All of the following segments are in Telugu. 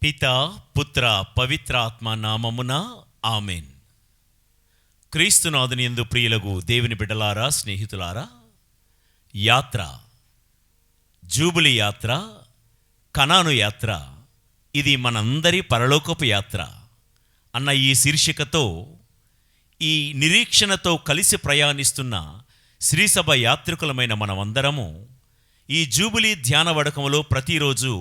పితా పుత్ర పవిత్రాత్మ నామమున ఆమెన్. క్రీస్తునాథుని యందు ప్రియులకు దేవుని బిడ్డలారా, స్నేహితులారా, యాత్ర, జూబిలీ యాత్ర, కనాను యాత్ర, ఇది మనందరి పరలోకపు యాత్ర అన్న ఈ శీర్షికతో, ఈ నిరీక్షణతో కలిసి ప్రయాణిస్తున్న శ్రీసభ యాత్రికులమైన మనమందరము ఈ జూబిలీ ధ్యాన వడకములో ప్రతిరోజు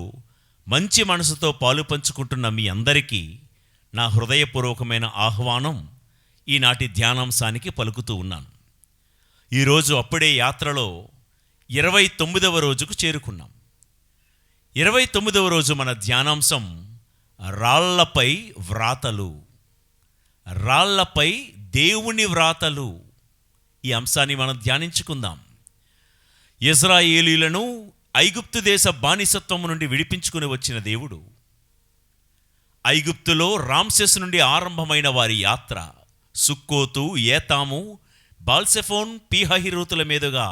మంచి మనసుతో పాలు పంచుకుంటున్న మీ అందరికీ నా హృదయపూర్వకమైన ఆహ్వానం ఈనాటి ధ్యానాంశానికి పలుకుతూ ఉన్నాను. ఈరోజు అప్పుడే యాత్రలో 29వ రోజుకు చేరుకున్నాం. 29వ రోజు మన ధ్యానాంశం రాళ్లపై వ్రాతలు, రాళ్లపై దేవుని వ్రాతలు. ఈ అంశాన్ని మనం ధ్యానించుకుందాం. ఇశ్రాయేలీయులను ఐగుప్తు దేశ బానిసత్వం నుండి విడిపించుకుని వచ్చిన దేవుడు, ఐగుప్తులో రామ్సెస్ నుండి ఆరంభమైన వారి యాత్ర సుక్కోతు, ఏతాము, బాల్సెఫోన్, పీహహిరోతుల మీదుగా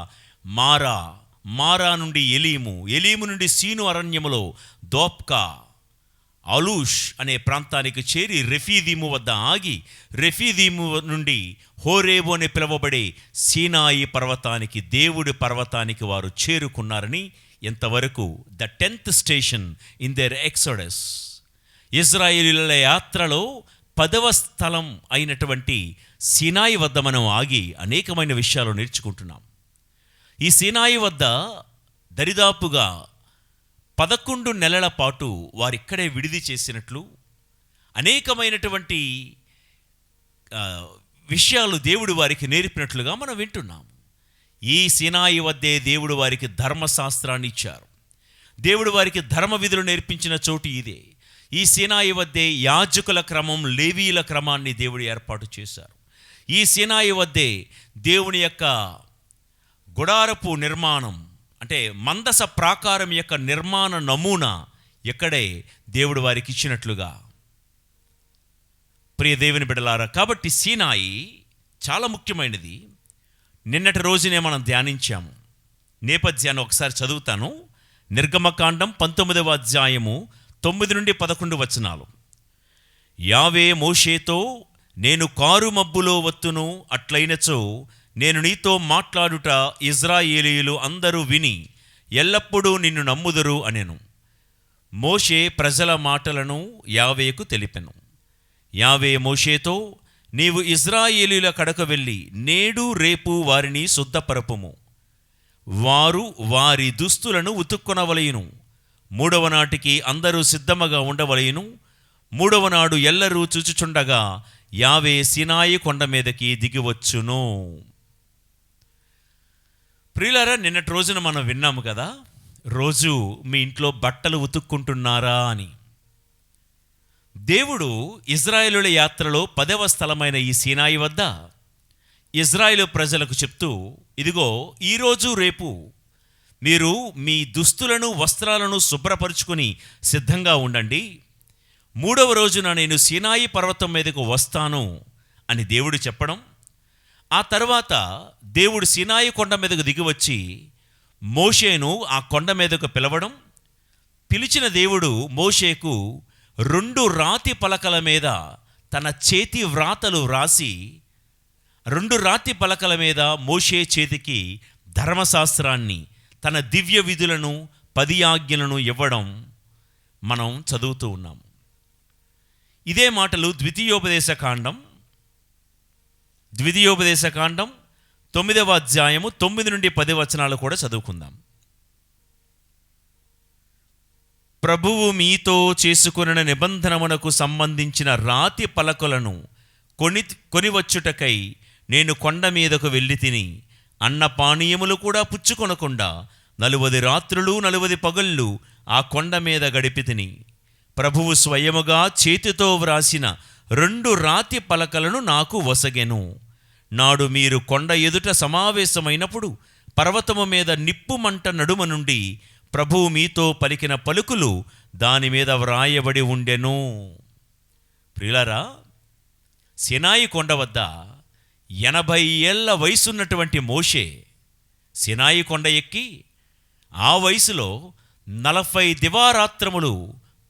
మారా నుండి ఎలీము నుండి సీను అరణ్యములో దోప్కా, అలూష్ అనే ప్రాంతానికి చేరి రెఫీదీము వద్ద ఆగి, రెఫీదీము నుండి హోరేబు అని పిలువబడే సీనాయి పర్వతానికి, దేవుడి పర్వతానికి వారు చేరుకున్నారని, ఇంతవరకు the 10th station in there exodus, ఇశ్రాయేలీయుల యాత్రలో 10వ స్థలం అయినటువంటి సీనాయి వద్ద మనం ఆగి అనేకమైన విషయాలు నేర్చుకుంటున్నాం. ఈ సీనాయి వద్ద దరిదాపుగా 11 నెలల పాటు వారిక్కడే విడిది చేసినట్లు అనేకమైనటువంటి విషయాలు దేవుడు వారికి నేర్పినట్లుగా మనం వింటున్నాం. ఈ సీనాయి వద్దే దేవుడు వారికి ధర్మశాస్త్రాన్ని ఇచ్చారు. దేవుడు వారికి ధర్మ విధులు నేర్పించిన చోటు ఇదే. ఈ సీనాయి వద్దే యాజకుల క్రమం, లేవీల క్రమాన్ని దేవుడు ఏర్పాటు చేశారు. ఈ సీనాయి వద్దే దేవుని యొక్క గుడారపు నిర్మాణం, అంటే మందస ప్రాకారం యొక్క నిర్మాణ నమూనా ఎక్కడే దేవుడు వారికి ఇచ్చినట్లుగా. ప్రియ దేవుని బిడ్డలారా, కాబట్టి సీనాయి చాలా ముఖ్యమైనది. నిన్నటి రోజునే మనం ధ్యానించాము. నేపథ్యాన్ని ఒకసారి చదువుతాను. నిర్గమకాండం 19వ అధ్యాయము 9 నుండి 11 వచనాలు. యావే మోషేతో, నేను కారు మబ్బులో వత్తును, అట్లయినచో నేను నీతో మాట్లాడుట ఇశ్రాయేలీయులు అందరూ విని ఎల్లప్పుడూ నిన్ను నమ్ముదురు అనెను. మోషే ప్రజల మాటలను యావేకు తెలిపెను. యావే మోషేతో, నీవు ఇశ్రాయేలీయుల కడకు వెళ్ళి నేడు రేపు వారిని శుద్ధపరపుము. వారు వారి దుస్తులను ఉతుక్కొనవలయును. 3వ నాటికి అందరూ సిద్ధముగా ఉండవలయును. 3వ నాడు ఎల్లరూ చూచుచుండగా యావే సీనాయి కొండ మీదకి దిగివచ్చును. ప్రియులారా, నిన్నటి రోజున మనం విన్నాము కదా, రోజు మీ ఇంట్లో బట్టలు ఉతుక్కుంటున్నారా అని. దేవుడు ఇశ్రాయేలుల యాత్రలో 10వ స్థలమైన ఈ సీనాయి వద్ద ఇశ్రాయేలు ప్రజలకు చెప్తూ, ఇదిగో ఈరోజు రేపు మీరు మీ దుస్తులను, వస్త్రాలను శుభ్రపరుచుకొని సిద్ధంగా ఉండండి. 3వ రోజున నేను సీనాయి పర్వతం మీదకు వస్తాను అని దేవుడు చెప్పడం, ఆ తర్వాత దేవుడు సీనాయి కొండ మీదకు దిగివచ్చి మోషేను ఆ కొండ మీదకు పిలవడం, పిలిచిన దేవుడు మోషేకు 2 రాతి పలకల మీద తన చేతి వ్రాతలు వ్రాసి, 2 రాతి పలకల మీద మోషే చేతికి ధర్మశాస్త్రాన్ని, తన దివ్య విధులను, 10 ఆజ్ఞలను ఇవ్వడం మనం చదువుతూ ఉన్నాం. ఇదే మాటలు ద్వితీయోపదేశకాండం 9వ అధ్యాయము 9 నుండి 10 వచనాలు కూడా చదువుకుందాం. ప్రభువు మీతో చేసుకొనిన నిబంధనమునకు సంబంధించిన రాతి పలకలను కొనివచ్చుటకై నేను కొండ మీదకు వెళ్ళి తిని అన్నపానీయములు కూడా పుచ్చుకొనకుండా 40 రాత్రులు 40 పగళ్ళు ఆ కొండ మీద గడిపి తిని, ప్రభువు స్వయముగా చేతితో వ్రాసిన 2 రాతి పలకలను నాకు వసగెను. నాడు మీరు కొండ ఎదుట సమావేశమైనప్పుడు పర్వతము మీద నిప్పు మంట నడుమ నుండి ప్రభువు మీతో పలికిన పలుకులు దాని మీద వ్రాయబడి ఉండెను. ప్రియులారా, సీనాయి కొండ వద్ద 80 ఏళ్ల వయసున్నటువంటి మోషే సీనాయి కొండ ఎక్కి ఆ వయసులో 40 దివారాత్రములు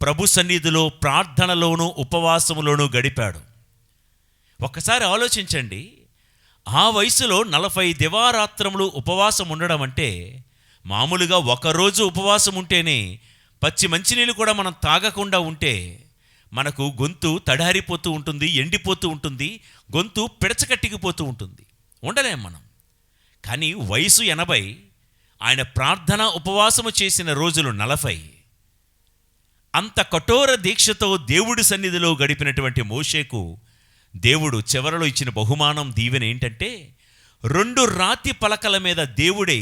ప్రభు సన్నిధిలో ప్రార్థనలోనూ ఉపవాసములోనూ గడిపాడు. ఒక్కసారి ఆలోచించండి, ఆ వయసులో 40 దివారాత్రములు ఉపవాసం ఉండడం అంటే, మామూలుగా ఒకరోజు ఉపవాసం ఉంటేనే, పచ్చి మంచినీళ్ళు కూడా మనం తాగకుండా ఉంటే మనకు గొంతు తడారిపోతూ ఉంటుంది, ఎండిపోతూ ఉంటుంది, గొంతు పిడచకట్టికిపోతూ ఉంటుంది, ఉండలేం మనం. కానీ వయసు 80, ఆయన ప్రార్థన ఉపవాసము చేసిన రోజులు 40. అంత కఠోర దీక్షతో దేవుడి సన్నిధిలో గడిపినటువంటి మోషేకు దేవుడు చివరలో ఇచ్చిన బహుమానం, దీవెన ఏంటంటే, 2 రాతి పలకల మీద దేవుడే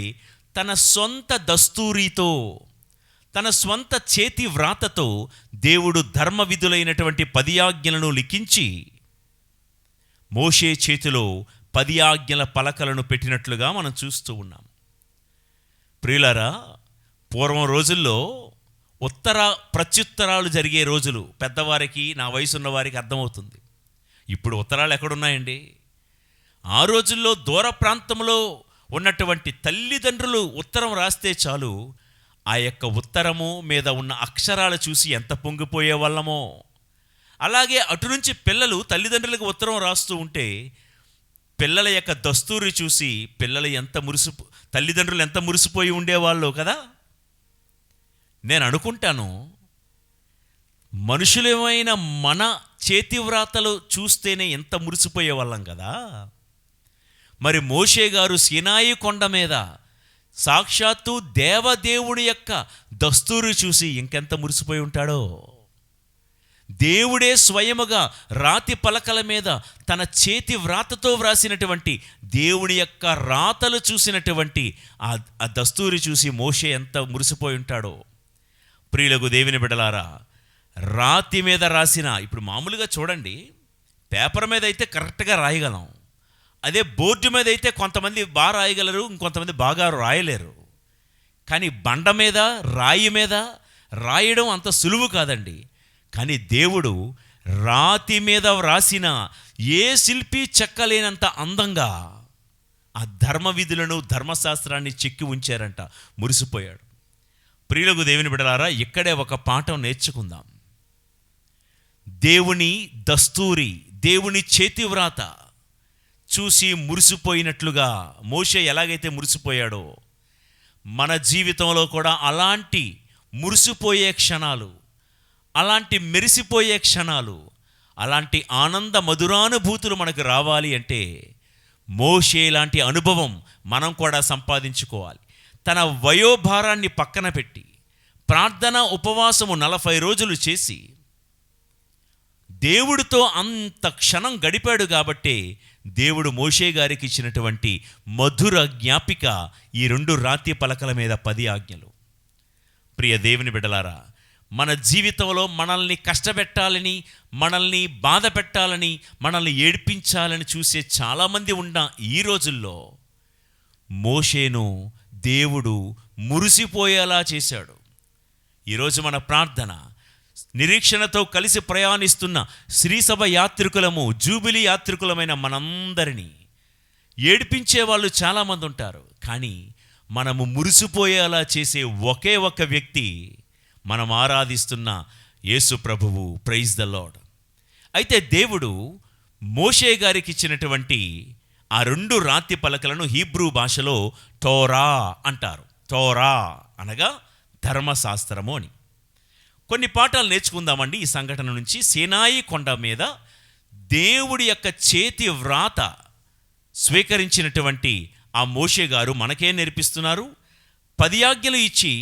తన సొంత దస్తూరితో, తన స్వంత చేతి వ్రాతతో దేవుడు ధర్మ విధులైనటువంటి 10 ఆజ్ఞలను లిఖించి మోషే చేతిలో 10 ఆజ్ఞల పలకలను పెట్టినట్లుగా మనం చూస్తూ ఉన్నాం. ప్రియులారా, పూర్వం రోజుల్లో ఉత్తర ప్రత్యుత్తరాలు జరిగే రోజులు పెద్దవారికి, నా వయసున్న వారికి అర్థమవుతుంది. ఇప్పుడు ఉత్తరాలు ఎక్కడున్నాయండి? ఆ రోజుల్లో దూర ప్రాంతంలో ఉన్నటువంటి తల్లిదండ్రులు ఉత్తరం రాస్తే చాలు, ఆ యొక్క ఉత్తరము మీద ఉన్న అక్షరాలు చూసి ఎంత పొంగిపోయే వాళ్ళమో. అలాగే అటు నుంచి పిల్లలు తల్లిదండ్రులకు ఉత్తరం రాస్తూ ఉంటే పిల్లల యొక్క దస్తూరి చూసి తల్లిదండ్రులు ఎంత మురిసిపోయి ఉండేవాళ్ళు కదా. నేను అనుకుంటాను, మనుషులేమైన మన చేతి వ్రాతలు చూస్తేనే ఎంత మురిసిపోయే వాళ్ళం కదా. మరి మోషే గారు సీనాయి కొండ మీద సాక్షాత్తు దేవదేవుడి యొక్క దస్తూరి చూసి ఇంకెంత మురిసిపోయి ఉంటాడో. దేవుడే స్వయముగా రాతి పలకల మీద తన చేతి వ్రాతతో వ్రాసినటువంటి దేవుని యొక్క రాతలు చూసినటువంటి ఆ దస్తూరి చూసి మోషే ఎంత మురిసిపోయి ఉంటాడో. ప్రియులకు దేవుని బిడ్డలారా, రాతి మీద రాసిన, ఇప్పుడు మామూలుగా చూడండి, పేపర్ మీద అయితే కరెక్ట్గా రాయగలం, అదే బోర్డు మీద అయితే కొంతమంది బాగా రాయగలరు, ఇంకొంతమంది బాగా రాయలేరు. కానీ బండ మీద, రాయి మీద రాయడం అంత సులువు కాదండి. కానీ దేవుడు రాతి మీద వ్రాసిన ఏ శిల్పి చెక్కలేనంత అందంగా ఆ ధర్మ విధులను, ధర్మశాస్త్రాన్ని చెక్కి ఉంచారంట. మురిసిపోయాడు. ప్రియులకు దేవుని బిడ్డలారా, ఇక్కడే ఒక పాఠం నేర్చుకుందాం. దేవుని దస్తూరి, దేవుని చేతి వ్రాత చూసి మురిసిపోయినట్లుగా మోషే ఎలాగైతే మురిసిపోయాడో, మన జీవితంలో కూడా అలాంటి మురిసిపోయే క్షణాలు, అలాంటి మెరిసిపోయే క్షణాలు, అలాంటి ఆనంద మధురానుభూతులు మనకు రావాలి అంటే మోషే లాంటి అనుభవం మనం కూడా సంపాదించుకోవాలి. తన వయోభారాన్ని పక్కన పెట్టి ప్రార్థన ఉపవాసము 40 రోజులు చేసి దేవుడితో అంత క్షణం గడిపాడు కాబట్టే దేవుడు మోషే గారికి ఇచ్చినటువంటి మధుర జ్ఞాపిక ఈ 2 రాతి పలకల మీద 10 ఆజ్ఞలు. ప్రియ దేవుని బిడ్డలారా, మన జీవితంలో మనల్ని కష్టపెట్టాలని, మనల్ని బాధ పెట్టాలని, మనల్ని ఏడ్పించాలని చూసే చాలామంది ఉన్న ఈ రోజుల్లో మోషేను దేవుడు మురిసిపోయేలా చేశాడు. ఈరోజు మన ప్రార్థన, నిరీక్షణతో కలిసి ప్రయాణిస్తున్న శ్రీసభ యాత్రికులము, జూబిలీ యాత్రికులమైన మనందరినీ ఏడిపించే వాళ్ళు చాలామంది ఉంటారు. కానీ మనము మురిసిపోయేలా చేసే ఒకే ఒక వ్యక్తి మనం ఆరాధిస్తున్న యేసు ప్రభువు. Praise the lord. అయితే దేవుడు మోషే గారికి ఇచ్చినటువంటి ఆ 2 రాతి పలకలను హీబ్రూ భాషలో టోరా అంటారు. టోరా అనగా ధర్మశాస్త్రము అని. కొన్ని పాఠాలు నేర్చుకుందామండి ఈ సంఘటన నుంచి. సీనాయి కొండ మీద దేవుడి యొక్క చేతి వ్రాత స్వీకరించినటువంటి ఆ మోషే గారు మనకే నేర్పిస్తున్నారు. 10 ఆజ్ఞలు ఇచ్చి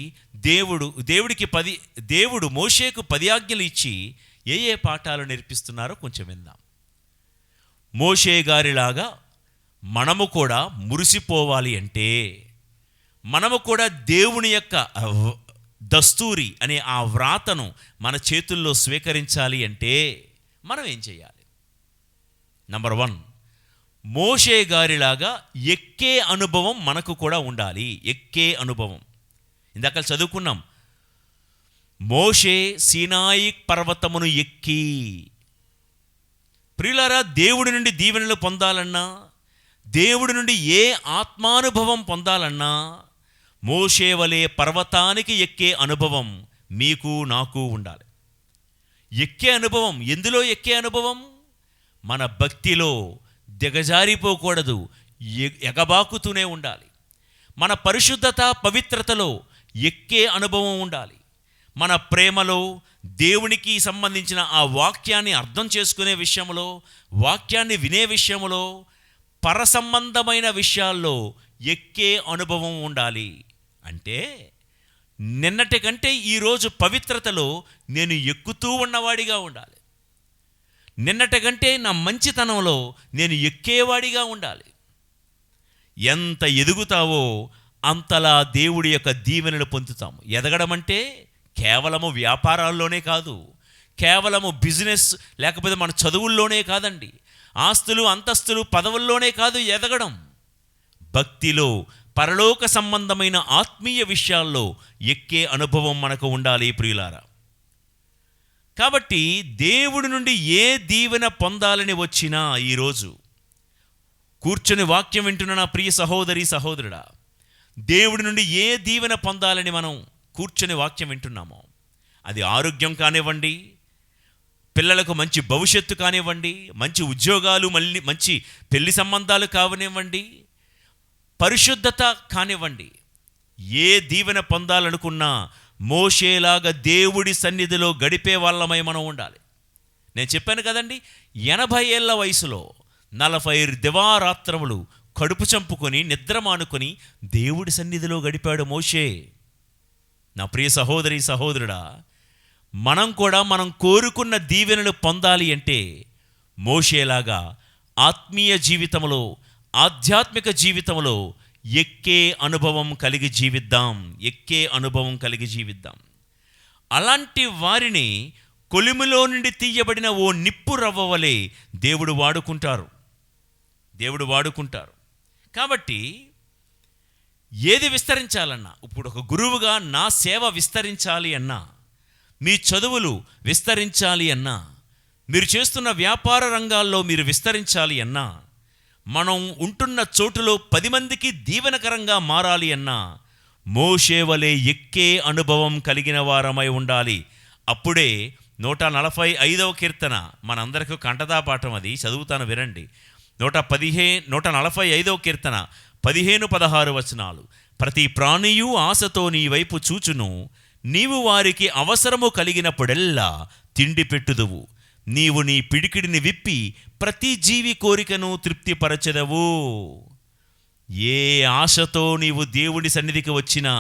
దేవుడు మోషేకు 10 ఆజ్ఞలు ఇచ్చి ఏ పాఠాలు నేర్పిస్తున్నారో కొంచెం విందాం. మోషే గారిలాగా మనము కూడా మురిసిపోవాలి అంటే, మనము కూడా దేవుని యొక్క దస్తూరి అనే ఆ వ్రాతను మన చేతుల్లో స్వీకరించాలి అంటే మనం ఏం చేయాలి? నంబర్ 1, మోషే గారిలాగా ఎక్కే అనుభవం మనకు కూడా ఉండాలి. ఎక్కే అనుభవం. ఇందాక చదువుకున్నాం, మోషే సీనాయి పర్వతమును ఎక్కి. ప్రియులారా, దేవుడి నుండి దీవెనలు పొందాలన్నా, దేవుడి నుండి ఏ ఆత్మానుభవం పొందాలన్నా మోషే వలె పర్వతానికి ఎక్కే అనుభవం మీకు నాకు ఉండాలి. ఎక్కే అనుభవం. ఎందులో ఎక్కే అనుభవం? మన భక్తిలో దిగజారిపోకూడదు, ఎగబాకుతూనే ఉండాలి. మన పరిశుద్ధత పవిత్రతలో ఎక్కే అనుభవం ఉండాలి. మన ప్రేమలో దేవునికి సంబంధించిన ఆ వాక్యాన్ని అర్థం చేసుకునే విషయంలో, వాక్యాన్ని వినే విషయంలో, పరసంబంధమైన విషయాల్లో ఎక్కే అనుభవం ఉండాలి. అంటే నిన్నటి కంటే ఈరోజు పవిత్రతలో నేను ఎక్కుతూ ఉన్నవాడిగా ఉండాలి. నిన్నటి కంటే నా మంచితనంలో నేను ఎక్కేవాడిగా ఉండాలి. ఎంత ఎదుగుతావో అంతలా దేవుడి యొక్క దీవెనలు పొందుతాము. ఎదగడం అంటే కేవలము వ్యాపారాల్లోనే కాదు, కేవలము బిజినెస్ లేకపోతే మన చదువుల్లోనే కాదండి, ఆస్తులు అంతస్తులు పదవుల్లోనే కాదు ఎదగడం. భక్తిలో, పరలోక సంబంధమైన ఆత్మీయ విషయాల్లో ఎక్కే అనుభవం మనకు ఉండాలి ప్రియులారా. కాబట్టి దేవుడి నుండి ఏ దీవెన పొందాలని వచ్చినా, ఈరోజు కూర్చొని వాక్యం వింటున్న నా ప్రియ సహోదరి సహోదరుడా, దేవుడి నుండి ఏ దీవెన పొందాలని మనం కూర్చొని వాక్యం వింటున్నామో, అది ఆరోగ్యం కానివ్వండి, పిల్లలకు మంచి భవిష్యత్తు కానివ్వండి, మంచి ఉద్యోగాలు, మళ్ళీ మంచి పెళ్లి సంబంధాలు కావనివ్వండి, పరిశుద్ధత కానివ్వండి, ఏ దీవెన పొందాలనుకున్నా మోషేలాగా దేవుడి సన్నిధిలో గడిపే వాళ్ళమై మనం ఉండాలి. నేను చెప్పాను కదండి, 80 ఏళ్ల వయసులో 40 దివారాత్రములు కడుపు చంపుకొని నిద్ర మానుకొని దేవుడి సన్నిధిలో గడిపాడు మోషే. నా ప్రియ సహోదరి సహోదరుడా, మనం కూడా మనం కోరుకున్న దీవెనలు పొందాలి అంటే మోషేలాగా ఆత్మీయ జీవితంలో, ఆధ్యాత్మిక జీవితంలో ఎక్కే అనుభవం కలిగి జీవిద్దాం, ఎక్కే అనుభవం కలిగి జీవిద్దాం. అలాంటి వారిని కొలిమిలో నుండి తీయబడిన ఓ నిప్పు రవ్వ వలె దేవుడు వాడుకుంటారు. కాబట్టి ఏది విస్తరించాలన్నా, ఇప్పుడు ఒక గురువుగా నా సేవ విస్తరించాలి అన్నా, మీ చదువులు విస్తరించాలి అన్నా, మీరు చేస్తున్న వ్యాపార రంగాల్లో మీరు విస్తరించాలి అన్నా, మనం ఉంటున్న చోటులో 10 మందికి దీవెనకరంగా మారాలి అన్నా, మోషే వలె ఎక్కే అనుభవం కలిగిన వారమై ఉండాలి. అప్పుడే 145వ కీర్తన మనందరికీ కంటదా పాఠం, అది చదువుతాను వినండి. 145వ కీర్తన 15-16 వచనాలు. ప్రతి ప్రాణియు ఆశతో నీ వైపు చూచును, నీవు వారికి అవసరము కలిగినప్పుడెల్లా తిండి పెట్టుదువు. నీవు నీ పిడికిడిని విప్పి ప్రతి జీవి కోరికను తృప్తిపరచెదవు. ఏ ఆశతో నీవు దేవుడి సన్నిధికి వచ్చినా,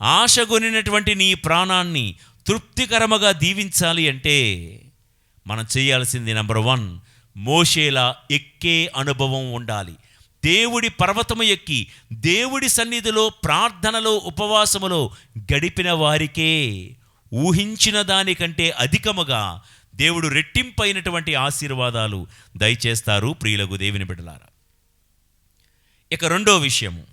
ఆశగొనినటువంటి నీ ప్రాణాన్ని తృప్తికరముగా దీవించాలి అంటే మనం చేయాల్సింది నెంబర్ 1, మోషేలా ఎక్కే అనుభవం ఉండాలి. దేవుడి పర్వతము ఎక్కి దేవుడి సన్నిధిలో ప్రార్థనలో ఉపవాసములో గడిపిన వారికే ఊహించిన దానికంటే అధికముగా దేవుడు రెట్టింపైనటువంటి ఆశీర్వాదాలు దయచేస్తారు ప్రియులకు దేవుని బిడ్డలారా. ఇక రెండో విషయము,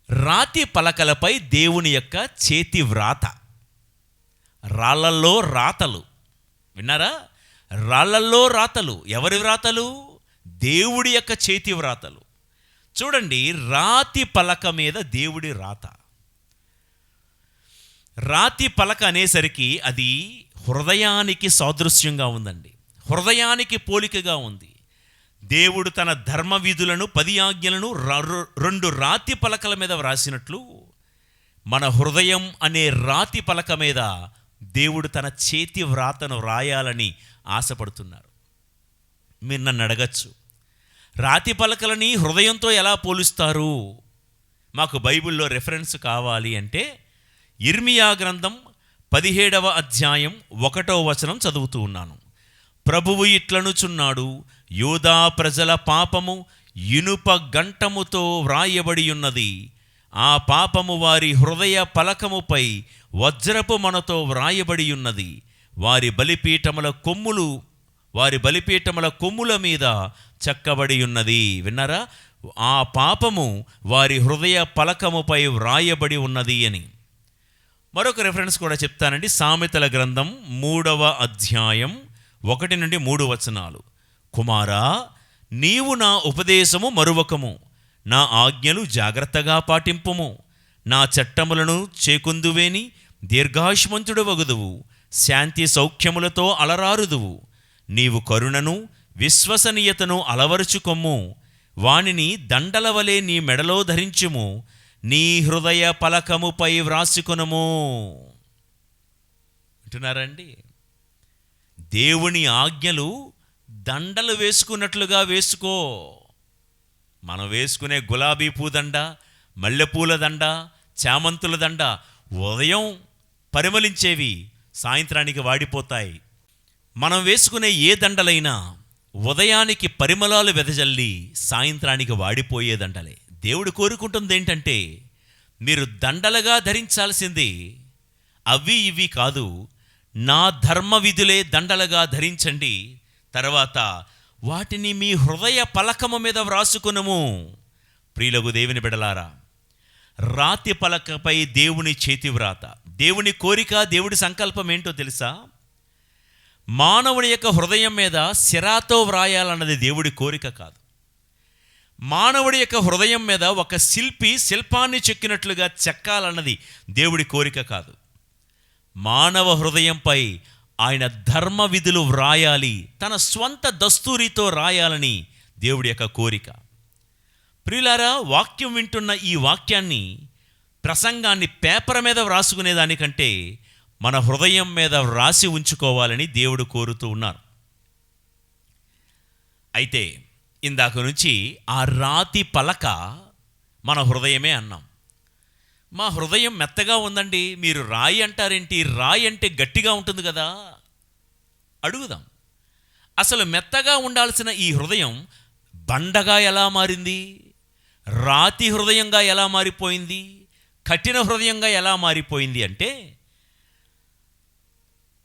రాతి పలకలపై దేవుని యొక్క చేతి వ్రాత. రాళ్ళల్లో రాతలు విన్నారా? రాళ్ళల్లో రాతలు. ఎవరి వ్రాతలు? దేవుడి యొక్క చేతి వ్రాతలు. చూడండి, రాతి పలక మీద దేవుడి రాత. రాతి పలక అనేసరికి అది హృదయానికి సాదృశ్యంగా ఉందండి, హృదయానికి పోలికగా ఉంది. దేవుడు తన ధర్మ విధులను 10 ఆజ్ఞలను 2 రాతి పలకల మీద వ్రాసినట్లు, మన హృదయం అనే రాతి పలక మీద దేవుడు తన చేతి వ్రాతను రాయాలని ఆశపడుతున్నారు. మీరు నన్ను అడగచ్చు, రాతి పలకలని హృదయంతో ఎలా పోలుస్తారు? మాకు బైబిల్లో రెఫరెన్స్ కావాలి అంటే ఇర్మియా గ్రంథం 17వ అధ్యాయం 1వ వచనం చదువుతూ ఉన్నాను. ప్రభువు ఇట్లనుచున్నాడు, యూదా ప్రజల పాపము ఇనుప గంటముతో వ్రాయబడి ఉన్నది. ఆ పాపము వారి హృదయ పలకముపై వజ్రపు మనతో వ్రాయబడి ఉన్నది. వారి బలిపీఠముల కొమ్ముల మీద చెక్కబడి ఉన్నది. విన్నారా? ఆ పాపము వారి హృదయ పలకముపై వ్రాయబడి ఉన్నది అని. మరొక రెఫరెన్స్ కూడా చెప్తానండి. సామెతల గ్రంథం 3వ అధ్యాయం 1-3 వచనాలు. కుమారా, నీవు నా ఉపదేశము మరువకము, నా ఆజ్ఞలు జాగ్రత్తగా పాటింపుము. నా చట్టములను చేకుందువేని దీర్ఘాయుష్మంతుడు వగుదువు. శాంతి సౌఖ్యములతో అలరారుదువు. నీవు కరుణను విశ్వసనీయతను అలవరుచుకొమ్ము. వానిని దండల వలె నీ మెడలో ధరించుము. నీ హృదయ పలకముపై వ్రాసుకొనుము. అంటున్నారండి, దేవుని ఆజ్ఞలు దండలు వేసుకున్నట్లుగా వేసుకో. మనం వేసుకునే గులాబీ పూదండ, మల్లెపూల దండ, చామంతుల దండ ఉదయం పరిమళించేవి, సాయంత్రానికి వాడిపోతాయి. మనం వేసుకునే ఏ దండలైనా ఉదయానికి పరిమళాలు వెదజల్లి సాయంత్రానికి వాడిపోయే దండలే. దేవుడు కోరుకుంటుంది ఏంటంటే, మీరు దండలుగా ధరించాల్సింది అవి ఇవి కాదు, నా ధర్మ విధులే దండలుగా ధరించండి. తర్వాత వాటిని మీ హృదయ పలకము మీద వ్రాసుకునుము. ప్రియులకు దేవుని బిడలారా, రాతి పలకపై దేవుని చేతి వ్రాత, దేవుని కోరిక, దేవుడి సంకల్పం ఏంటో తెలుసా? మానవుని యొక్క హృదయం మీద సిరాతో వ్రాయాలన్నది దేవుడి కోరిక కాదు. మానవుడి యొక్క హృదయం మీద ఒక శిల్పి శిల్పాన్ని చెక్కినట్లుగా చెక్కాలన్నది దేవుడి కోరిక కాదు. మానవ హృదయంపై ఆయన ధర్మ విధులు వ్రాయాలి, తన స్వంత దస్తూరితో రాయాలని దేవుడి యొక్క కోరిక. ప్రియులారా, వాక్యం వింటున్న ఈ వాక్యాన్ని, ప్రసంగాన్ని పేపర్ మీద వ్రాసుకునేదానికంటే మన హృదయం మీద వ్రాసి ఉంచుకోవాలని దేవుడు కోరుతూ ఉన్నారు. అయితే ఇందాక నుంచి ఆ రాతి పలక మన హృదయమే అన్నాం. మా హృదయం మెత్తగా ఉందండి, మీరు రాయి అంటారేంటి? రాయి అంటే గట్టిగా ఉంటుంది కదా. అడుగుదాం, అసలు మెత్తగా ఉండాల్సిన ఈ హృదయం బండగా ఎలా మారింది? రాతి హృదయంగా ఎలా మారిపోయింది? కఠిన హృదయంగా ఎలా మారిపోయింది అంటే,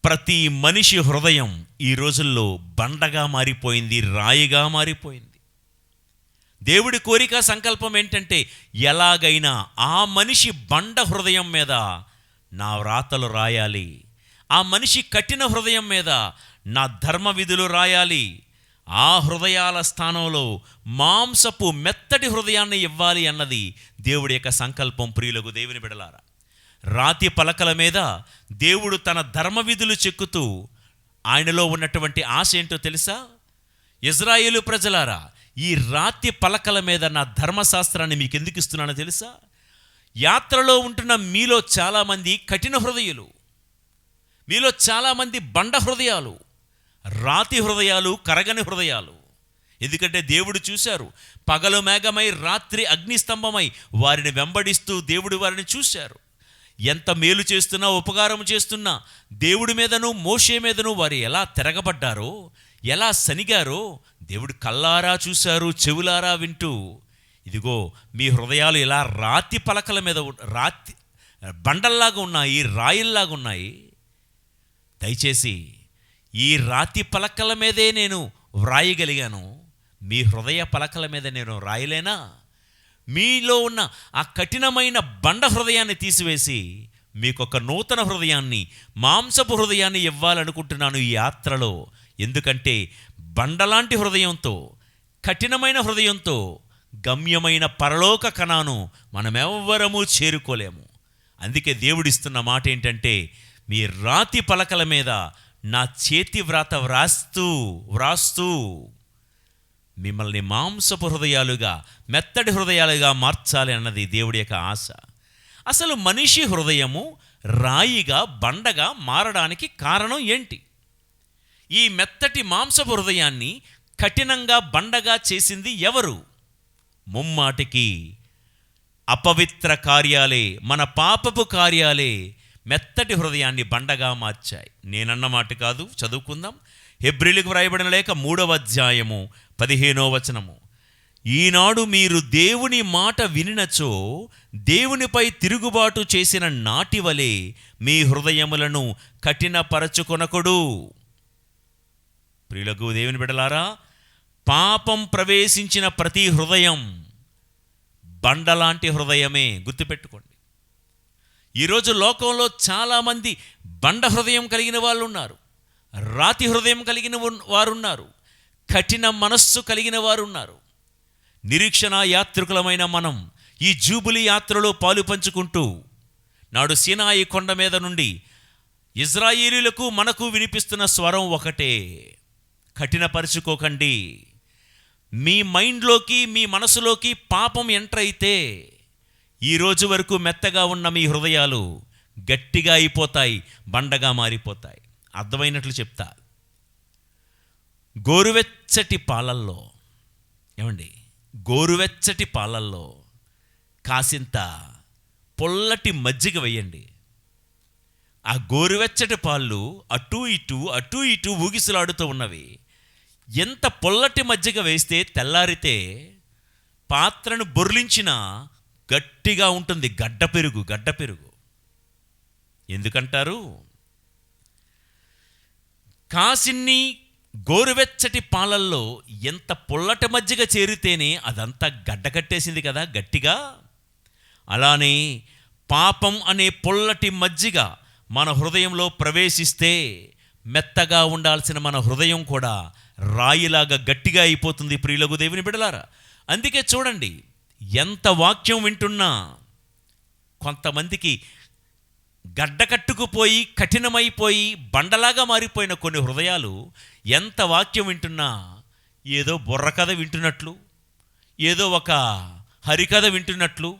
ప్రతి మనిషి హృదయం ఈ రోజుల్లో బండగా మారిపోయింది, రాయిగా మారిపోయింది. దేవుడి కోరిక సంకల్పం ఏంటంటే, ఎలాగైనా ఆ మనిషి బండ హృదయం మీద నా వ్రాతలు రాయాలి, ఆ మనిషి కఠిన హృదయం మీద నా ధర్మ విధులు రాయాలి, ఆ హృదయాల స్థానంలో మాంసపు మెత్తటి హృదయాన్ని ఇవ్వాలి అన్నది దేవుడి యొక్క సంకల్పం. ప్రియులకు దేవుని బిడలారా, రాతి పలకల మీద దేవుడు తన ధర్మ విధులు చెక్కుతూ ఆయనలో ఉన్నటువంటి ఆశ ఏంటో తెలుసా? ఇజ్రాయేలు ప్రజలారా, ఈ రాతి పలకల మీద నా ధర్మశాస్త్రాన్ని మీకు ఎందుకు ఇస్తున్నానో తెలుసా? యాత్రలో ఉంటున్న మీలో చాలామంది కఠిన హృదయులు, మీలో చాలామంది బండ హృదయాలు, రాతి హృదయాలు, కరగని హృదయాలు. ఎందుకంటే దేవుడు చూశారు, పగలు మేఘమై రాత్రి అగ్నిస్తంభమై వారిని వెంబడిస్తూ దేవుడు వారిని చూశారు. ఎంత మేలు చేస్తున్నా, ఉపకారం చేస్తున్నా దేవుడి మీదను మోషే మీదను వారు ఎలా తిరగబడ్డారో, ఎలా సనిగారో దేవుడు కల్లారా చూశారు, చెవులారా వింటూ. ఇదిగో మీ హృదయాలు ఇలా రాతి పలకల మీద, రాతి బండల్లాగా ఉన్నాయి, రాయిల్లాగా ఉన్నాయి. దయచేసి ఈ రాతి పలకల మీదే నేను వ్రాయగలిగాను, మీ హృదయ పలకల మీద నేను రాయలేనా? మీలో ఉన్న ఆ కఠినమైన బండ హృదయాన్ని తీసివేసి మీకొక నూతన హృదయాన్ని, మాంసపు హృదయాన్ని ఇవ్వాలనుకుంటున్నాను ఈ యాత్రలో. ఎందుకంటే బండలాంటి హృదయంతో, కఠినమైన హృదయంతో గమ్యమైన పరలోక కణాను మనమెవ్వరము చేరుకోలేము. అందుకే దేవుడిస్తున్న మాట ఏంటంటే, మీ రాతి పలకల మీద నా చేతి వ్రాత వ్రాస్తూ మిమ్మల్ని మాంసపు హృదయాలుగా, మెత్తడి హృదయాలుగా మార్చాలి అన్నది దేవుడి యొక్క ఆశ. అసలు మనిషి హృదయము రాయిగా, బండగా మారడానికి కారణం ఏంటి? ఈ మెత్తటి మాంసపు హృదయాన్ని కఠినంగా, బండగా చేసింది ఎవరు? ముమ్మాటికి అపవిత్ర కార్యాలే, మన పాపపు కార్యాలే మెత్తటి హృదయాన్ని బండగా మార్చాయి. నేనన్న మాట కాదు, చదువుకుందాం. హెబ్రీయులకు వ్రాయబడిన లేఖ 3వ అధ్యాయము 15వ వచనము. ఈనాడు మీరు దేవుని మాట వినినచో దేవునిపై తిరుగుబాటు చేసిన నాటి వలె మీ హృదయములను కఠినపరచుకొనకుడు. ప్రియులకు దేవుని బిడ్డలారా, పాపం ప్రవేశించిన ప్రతి హృదయం బండలాంటి హృదయమే. గుర్తుపెట్టుకోండి. ఈరోజు లోకంలో చాలామంది బండ హృదయం కలిగిన వాళ్ళు ఉన్నారు, రాతి హృదయం కలిగిన వారు ఉన్నారు, కఠిన మనస్సు కలిగిన వారు ఉన్నారు. నిరీక్షణ యాత్రికులమైన మనం ఈ జూబిలీ యాత్రలో పాలు పంచుకుంటూ నాడు సీనాయి కొండ మీద నుండి ఇజ్రాయేలీయులకు మనకు వినిపిస్తున్న స్వరం ఒకటే, కఠినపరుచుకోకండి. మీ మైండ్లోకి, మీ మనసులోకి పాపం ఎంటర్ అయితే ఈ రోజు వరకు మెత్తగా ఉన్న మీ హృదయాలు గట్టిగా అయిపోతాయి, బండగా మారిపోతాయి. అర్థమైనట్లు చెప్తా. గోరువెచ్చటి పాలల్లో, ఏమండి, గోరువెచ్చటి పాలల్లో కాసింత పొల్లటి మజ్జిగ వేయండి. ఆ గోరువెచ్చటి పాళ్ళు అటూ ఇటూ ఊగిసలాడుతూ ఉన్నవి. ఎంత పొల్లటి మజ్జిగ వేస్తే తెల్లారితే పాత్రను బొర్లించినా గట్టిగా ఉంటుంది. గడ్డ పెరుగు. ఎందుకంటారు? కాసిన్ని గోరువెచ్చటి పాలల్లో ఎంత పొల్లటి మజ్జిగ చేరితేనే అదంతా గడ్డ కట్టేసింది కదా గట్టిగా. అలానే పాపం అనే పొల్లటి మజ్జిగ మన హృదయంలో ప్రవేశిస్తే మెత్తగా ఉండాల్సిన మన హృదయం కూడా రాయిలాగా గట్టిగా అయిపోతుంది. ప్రియులకు దేవుని బిడ్డలారా, అందుకే చూడండి, ఎంత వాక్యం వింటున్నా కొంతమందికి గడ్డకట్టుకుపోయి కఠినమైపోయి బండలాగా మారిపోయిన కొన్ని హృదయాలు ఎంత వాక్యం వింటున్నా ఏదో బుర్రకథ వింటున్నట్లు, ఏదో ఒక హరికథ వింటున్నట్లు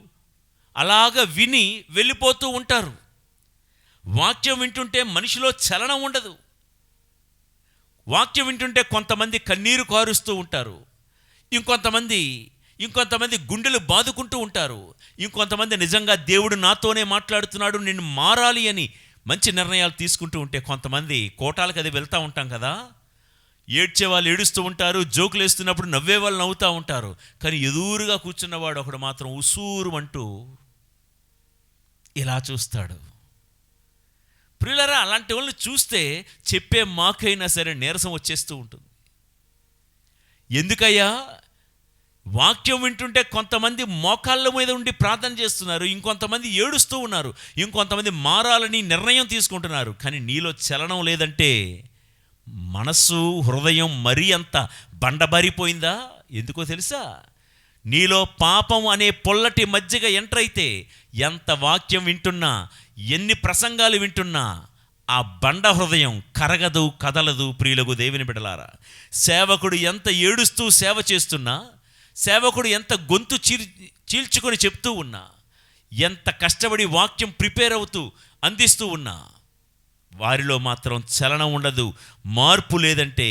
అలాగా విని వెళ్ళిపోతూ ఉంటారు. వాక్యం వింటుంటే మనిషిలో చలనం ఉండదు. వాక్యం వింటుంటే కొంతమంది కన్నీరు కారుస్తూ ఉంటారు, ఇంకొంతమంది గుండెలు బాదుకుంటూ ఉంటారు, ఇంకొంతమంది నిజంగా దేవుడు నాతోనే మాట్లాడుతున్నాడు, నేను మారాలి అని మంచి నిర్ణయాలు తీసుకుంటూ ఉంటే, కొంతమంది కోటాలకు అది వెళ్తూ ఉంటాం కదా, ఏడ్చే వాళ్ళు ఏడుస్తూ ఉంటారు, జోకులు వేస్తున్నప్పుడు నవ్వే వాళ్ళు నవ్వుతూ ఉంటారు. కానీ ఎదురుగా కూర్చున్నవాడు ఒకడు మాత్రం ఉసూరు అంటూ ఇలా చూస్తాడు. ప్రియులారా, అలాంటి వాళ్ళని చూస్తే చెప్పే మాకైనా సరే నీరసం వచ్చేస్తూ ఉంటుంది. ఎందుకయ్యా? వాక్యం వింటుంటే కొంతమంది మోకాళ్ళ మీద ఉండి ప్రార్థన చేస్తున్నారు, ఇంకొంతమంది ఏడుస్తూ ఉన్నారు, ఇంకొంతమంది మారాలని నిర్ణయం తీసుకుంటున్నారు. కానీ నీలో చలనం లేదంటే మనస్సు, హృదయం మరీ అంత బండబారిపోయిందా? ఎందుకో తెలుసా? నీలో పాపం అనే పొల్లటి మజ్జిగ ఎంటర్ అయితే ఎంత వాక్యం వింటున్నా, ఎన్ని ప్రసంగాలు వింటున్నా ఆ బండ హృదయం కరగదు, కదలదు. ప్రియులకు దేవుని బిడ్డలారా, సేవకుడు ఎంత ఏడుస్తూ సేవ చేస్తున్నా, సేవకుడు ఎంత గొంతు చీల్చుకొని చెప్తూ ఉన్నా, ఎంత కష్టపడి వాక్యం ప్రిపేర్ అవుతూ అందిస్తూ ఉన్నా, వారిలో మాత్రం చలనం ఉండదు, మార్పు లేదంటే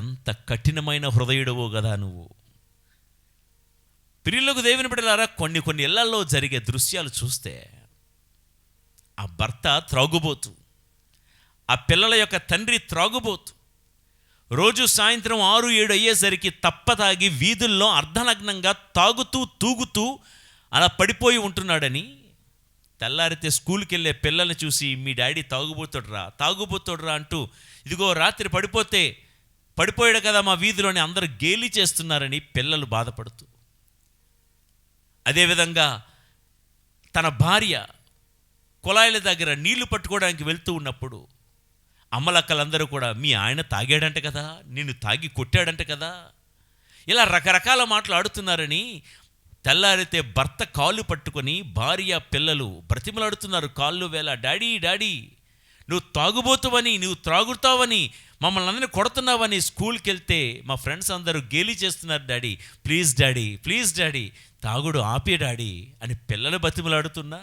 ఎంత కఠినమైన హృదయుడవో కదా నువ్వు. ప్రియులకు దేవుని బిడ్డలారా, కొన్ని ఇళ్లలో జరిగే దృశ్యాలు చూస్తే, ఆ భర్త త్రాగుబోతు, ఆ పిల్లల యొక్క తండ్రి త్రాగుబోతు, రోజు సాయంత్రం 6-7 అయ్యేసరికి తప్పతాగి వీధుల్లో అర్ధనగ్నంగా తాగుతూ తూగుతూ అలా పడిపోయి ఉంటున్నాడని, తెల్లారితే స్కూల్కి వెళ్ళే పిల్లల్ని చూసి మీ డాడీ తాగుబోతుడ్రా అంటూ, ఇదిగో రాత్రి పడిపోయాడు కదా మా వీధిలోని అందరూ గేలి చేస్తున్నారని పిల్లలు బాధపడుతూ, అదేవిధంగా తన భార్య కుళాయిల దగ్గర నీళ్లు పట్టుకోవడానికి వెళ్తూ ఉన్నప్పుడు అమ్మలక్కలందరూ కూడా మీ ఆయన తాగాడంట కదా, నిన్ను తాగి కొట్టాడంట కదా, ఇలా రకరకాల మాటలు ఆడుతున్నారని తెల్లారితే భర్త కాళ్ళు పట్టుకొని భార్య పిల్లలు బ్రతిమలాడుతున్నారు, కాళ్ళు వేళ, డాడీ నువ్వు తాగుబోతువని, నువ్వు త్రాగుతావని, మమ్మల్ని అందరినీ కొడుతున్నావని స్కూల్కి వెళ్తే మా ఫ్రెండ్స్ అందరూ గేలి చేస్తున్నారు, ప్లీజ్ డాడీ తాగుడు ఆపే డాడీ అని పిల్లలు బతిమలాడుతున్నా.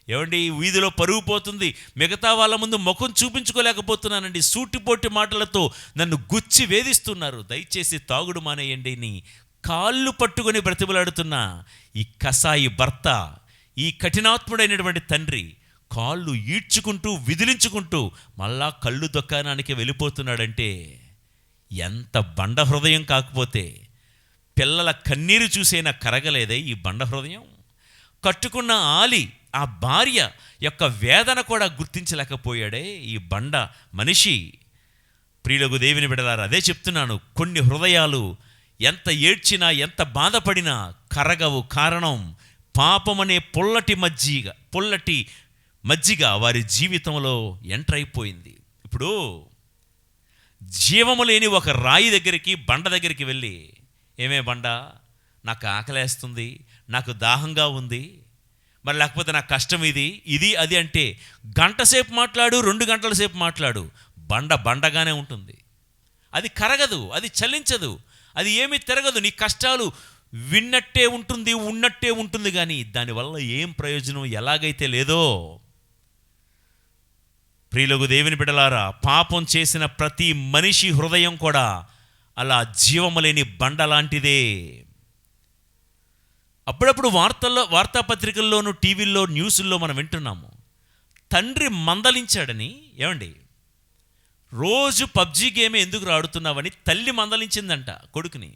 ఏమండి, వీధిలో పరుగు పోతుంది, మిగతా వాళ్ళ ముందు ముఖం చూపించుకోలేకపోతున్నానండి, సూటిపోటి మాటలతో నన్ను గుచ్చి వేధిస్తున్నారు, దయచేసి తాగుడు మానేయండి అని కాళ్ళు పట్టుకొని బ్రతిమలాడుతున్నా ఈ కసాయి భర్త, ఈ కఠినాత్ముడైనటువంటి తండ్రి కాళ్ళు ఈడ్చుకుంటూ విదిలించుకుంటూ మళ్ళా కళ్ళు దుకాణానికి వెళ్ళిపోతున్నాడంటే ఎంత బండ హృదయం కాకపోతే పిల్లల కన్నీరు చూసైనా కరగలేదే ఈ బండ హృదయం. కట్టుకున్న ఆలి, ఆ భార్య యొక్క వేదన కూడా గుర్తించలేకపోయాడే ఈ బండ మనిషి. ప్రియులకు దేవుని బిడ్డలారా, అదే చెప్తున్నాను, కొన్ని హృదయాలు ఎంత ఏడ్చినా ఎంత బాధపడినా కరగవు. కారణం పాపమనే పొల్లటి మజ్జిగ వారి జీవితంలో ఎంటర్ అయిపోయింది. ఇప్పుడు జీవము లేని ఒక రాయి దగ్గరికి, బండ దగ్గరికి వెళ్ళి, ఏమే బండ, నాకు ఆకలేస్తుంది, నాకు దాహంగా ఉంది, మరి లేకపోతే నాకు కష్టం ఇది అది అంటే గంట సేపు మాట్లాడు, 2 గంటల సేపు మాట్లాడు, బండగానే ఉంటుంది. అది కరగదు, అది చలించదు, అది ఏమీ తిరగదు. నీ కష్టాలు విన్నట్టే ఉంటుంది, ఉన్నట్టే ఉంటుంది, కానీ దానివల్ల ఏం ప్రయోజనం ఎలాగైతే లేదో. ప్రియులకు దేవుని బిడ్డలారా, పాపం చేసిన ప్రతి మనిషి హృదయం కూడా అలా జీవము లేని బండ లాంటిదే. అప్పుడప్పుడు వార్తాపత్రికల్లోనూ, టీవీల్లో, న్యూస్ల్లో మనం వింటున్నాము, తండ్రి మందలించాడని. ఏమండి, రోజు పబ్జీ గేమే ఎందుకు ఆడుతున్నావని తల్లి మందలించిందంట కొడుకుని.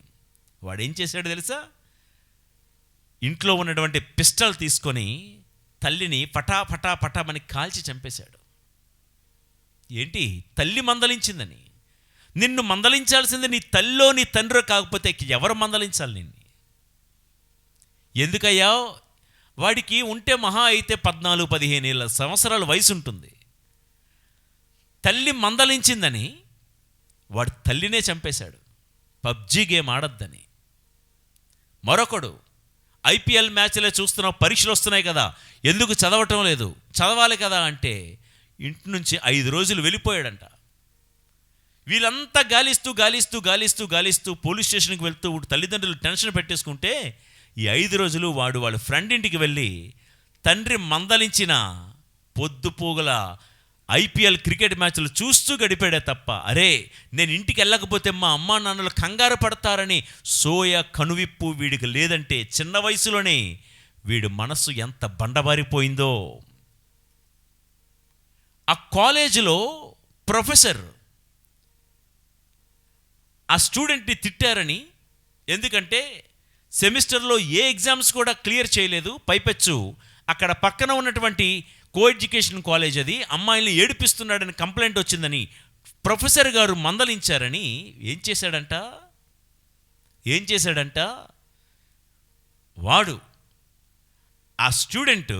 వాడేం చేశాడు తెలుసా? ఇంట్లో ఉన్నటువంటి పిస్టల్ తీసుకొని తల్లిని పటామని కాల్చి చంపేశాడు. ఏంటి? తల్లి మందలించిందని. నిన్ను మందలించాల్సింది నీ తల్లో నీ తండ్రి కాకపోతే ఎవరు మందలించాలి నిన్ను? ఎందుకయ్యా? వాడికి ఉంటే మహా అయితే 14-15 సంవత్సరాల వయసు ఉంటుంది. తల్లి మందలించిందని వాడు తల్లినే చంపేశాడు, పబ్జీ గేమ్ ఆడద్దని. మరొకడు ఐపీఎల్ మ్యాచ్లే చూస్తున్నావు, పరీక్షలు వస్తున్నాయి కదా, ఎందుకు చదవటం లేదు, చదవాలి కదా అంటే ఇంటి నుంచి 5 రోజులు వెళ్ళిపోయాడంట. వీళ్ళంతా గాలిస్తూ పోలీస్ స్టేషన్కి వెళ్తూ తల్లిదండ్రులు టెన్షన్ పెట్టేసుకుంటే ఈ 5 రోజులు వాళ్ళ ఫ్రెండ్ ఇంటికి వెళ్ళి తండ్రి మందలించిన పొద్దుపోగల ఐపీఎల్ క్రికెట్ మ్యాచ్లు చూస్తూ గడిపాడే తప్ప, అరే నేను ఇంటికి వెళ్ళకపోతే మా అమ్మా నాన్నలు కంగారు పడతారని కనువిప్పు వీడికి లేదంటే చిన్న వయసులోనే వీడి మనస్సు ఎంత బండబారిపోయిందో. ఆ కాలేజీలో ప్రొఫెసర్ ఆ స్టూడెంట్ని తిట్టారని, ఎందుకంటే సెమిస్టర్లో ఏ ఎగ్జామ్స్ కూడా క్లియర్ చేయలేదు, పైపెచ్చు అక్కడ పక్కన ఉన్నటువంటి కో ఎడ్యుకేషన్ కాలేజ్ అది, అమ్మాయిల్ని ఏడిపిస్తున్నాడని కంప్లైంట్ వచ్చిందని ప్రొఫెసర్ గారు మందలించారని ఏం చేశాడంట వాడు ఆ స్టూడెంట్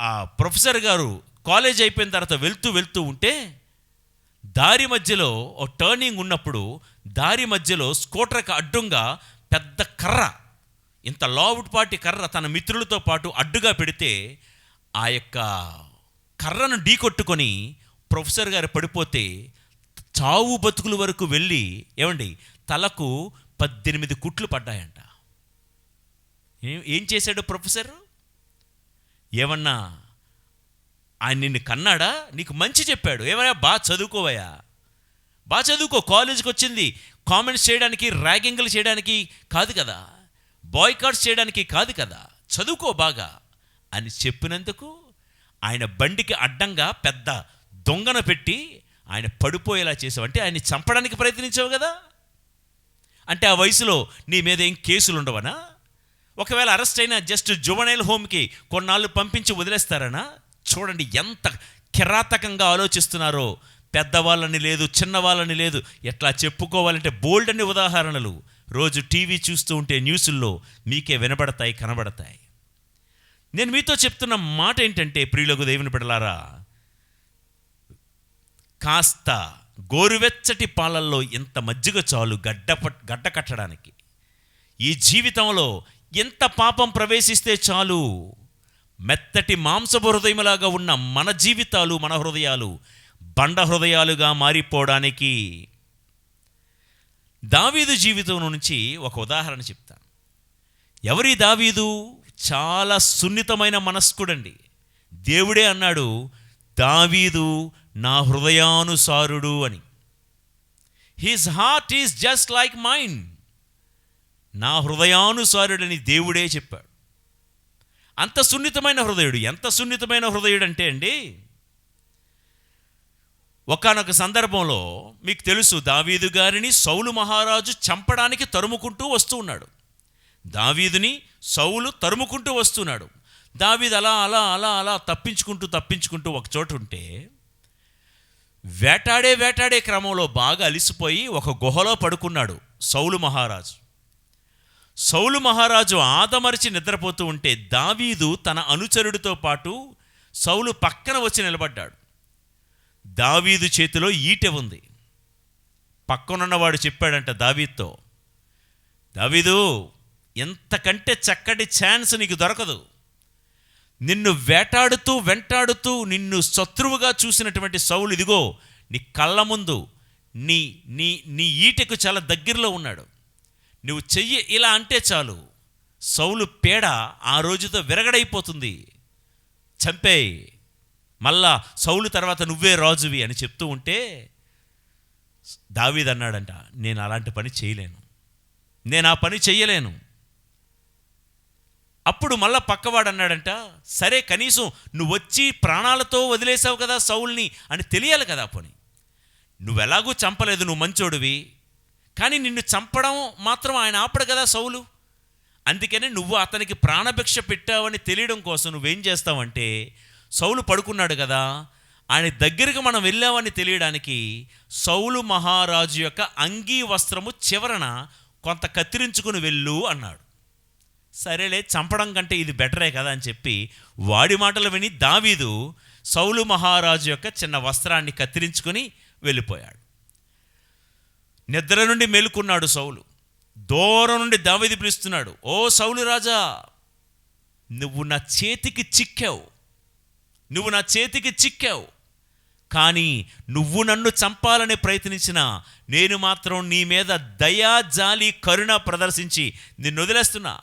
ఆ ప్రొఫెసర్ గారు కాలేజ్ అయిపోయిన తర్వాత వెళ్తూ ఉంటే దారి మధ్యలో ఓ టర్నింగ్ ఉన్నప్పుడు దారి మధ్యలో స్కూటర్కి అడ్డంగా పెద్ద కర్ర, ఇంత లావుడ్పాటి కర్ర తన మిత్రులతో పాటు అడ్డుగా పెడితే ఆ యొక్క కర్రను ఢీకొట్టుకొని ప్రొఫెసర్ గారు పడిపోతే చావు బతుకుల వరకు వెళ్ళి, ఏమండి, తలకు 18 కుట్లు పడ్డాయంట. ఏం చేశాడు ప్రొఫెసర్? ఏమన్నా ఆయన నిన్ను కన్నాడా? నీకు మంచి చెప్పాడు, ఏమయ్యా బాగా చదువుకోవయ్యా, బాగా చదువుకో, కాలేజీకి వచ్చింది కామెంట్స్ చేయడానికి, ర్యాగింగ్లు చేయడానికి కాదు కదా, బాయ్కాట్స్ చేయడానికి కాదు కదా, చదువుకో బాగా అని చెప్పినందుకు ఆయన బండికి అడ్డంగా పెద్ద దొంగన పెట్టి ఆయన పడిపోయేలా చేసావు. అంటే ఆయన్ని చంపడానికి ప్రయత్నించావు కదా. అంటే ఆ వయసులో నీ మీద ఏం కేసులు ఉండవనా? ఒకవేళ అరెస్ట్ అయినా జస్ట్ జువనైల్ హోమ్కి కొన్నాళ్ళు పంపించి వదిలేస్తారనా? చూడండి ఎంత కిరాతకంగా ఆలోచిస్తున్నారో. పెద్దవాళ్ళని లేదు, చిన్నవాళ్ళని లేదు, ఎట్లా చెప్పుకోవాలంటే బోల్డ్ అన్ని ఉదాహరణలు రోజు టీవీ చూస్తూ ఉంటే న్యూస్ల్లో మీకే వినబడతాయి, కనబడతాయి. నేను మీతో చెప్తున్న మాట ఏంటంటే, ప్రియులకు దేవుని బిడ్డలారా, కాస్త గోరువెచ్చటి పాలల్లో ఇంత మజ్జిగ చాలు గడ్డ కట్టడానికి. ఈ జీవితంలో ఎంత పాపం ప్రవేశిస్తే చాలు మెత్తటి మాంసపు హృదయములాగా ఉన్న మన జీవితాలు, మన హృదయాలు బండ హృదయాలుగా మారిపోవడానికి. దావీదు జీవితం నుంచి ఒక ఉదాహరణ చెప్తాను. ఎవరి దావీదు? చాలా సున్నితమైన మనస్కుడండి. దేవుడే అన్నాడు, దావీదు నా హృదయానుసారుడు అని. His heart is just like mine. నా హృదయానుసారుడని దేవుడే చెప్పాడు. అంత సున్నితమైన హృదయుడు. ఎంత సున్నితమైన హృదయుడు అంటే అండి, ఒకానొక సందర్భంలో మీకు తెలుసు, దావీదు గారిని సౌలు మహారాజు చంపడానికి తరుముకుంటూ వస్తూ ఉన్నాడు. దావీదుని సౌలు తరుముకుంటూ వస్తున్నాడు. దావీదు అలా అలా అలా అలా తప్పించుకుంటూ ఒక చోట ఉంటే వేటాడే క్రమంలో బాగా అలిసిపోయి ఒక గుహలో పడుకున్నాడు సౌలు మహారాజు ఆదమరిచి నిద్రపోతూ ఉంటే దావీదు తన అనుచరుడితో పాటు సౌలు పక్కన వచ్చి నిలబడ్డాడు. దావీదు చేతిలో ఈటె ఉంది. పక్కనున్నవాడు చెప్పాడంట దావీదుతో, దావీదు ఎంతకంటే చక్కటి ఛాన్స్ నీకు దొరకదు. నిన్ను వెంటాడుతూ నిన్ను శత్రువుగా చూసినటువంటి సౌలు ఇదిగో నీ కళ్ళ ముందు నీ నీ నీ ఈటెకు చాలా దగ్గరలో ఉన్నాడు. నువ్వు చెయ్యి ఇలా అంటే చాలు, సౌలు పేడ ఆ రోజుతో విరగడైపోతుంది. చంపేయి, మళ్ళా సౌలు తర్వాత నువ్వే రాజువి అని చెప్తూ ఉంటే దావీదు అన్నాడంట, నేను అలాంటి పని చేయలేను, నేను ఆ పని చెయ్యలేను. అప్పుడు మళ్ళా పక్కవాడు అన్నాడంట, సరే కనీసం నువ్వు వచ్చి ప్రాణాలతో వదిలేసావు కదా సౌల్ని అని తెలియాలి కదా పని. నువ్వెలాగూ చంపలేదు, నువ్వు మంచోడివి, కానీ నిన్ను చంపడం మాత్రం ఆయన ఆపడు కదా సౌలు. అందుకనే నువ్వు అతనికి ప్రాణభిక్ష పెట్టావని తెలియడం కోసం నువ్వేం చేస్తావంటే, సౌలు పడుకున్నాడు కదా, ఆయన దగ్గరికి మనం వెళ్ళామని తెలియడానికి సౌలు మహారాజు యొక్క అంగీ వస్త్రము చివరన కొంత కత్తిరించుకుని వెళ్ళు అన్నాడు. సరేలే, చంపడం కంటే ఇది బెటరే కదా అని చెప్పి వాడి మాటలు విని దావీదు సౌలు మహారాజు యొక్క చిన్న వస్త్రాన్ని కత్తిరించుకొని వెళ్ళిపోయాడు. నిద్ర నుండి మేలుకున్నాడు సౌలు. దూరం నుండి దావీదు పిలుస్తున్నాడు, ఓ సౌలు రాజా, నువ్వు నా చేతికి చిక్కావు, కానీ నువ్వు నన్ను చంపాలని ప్రయత్నించినా నేను మాత్రం నీ మీద దయా జాలి కరుణ ప్రదర్శించి నిన్ను వదిలేస్తున్నా.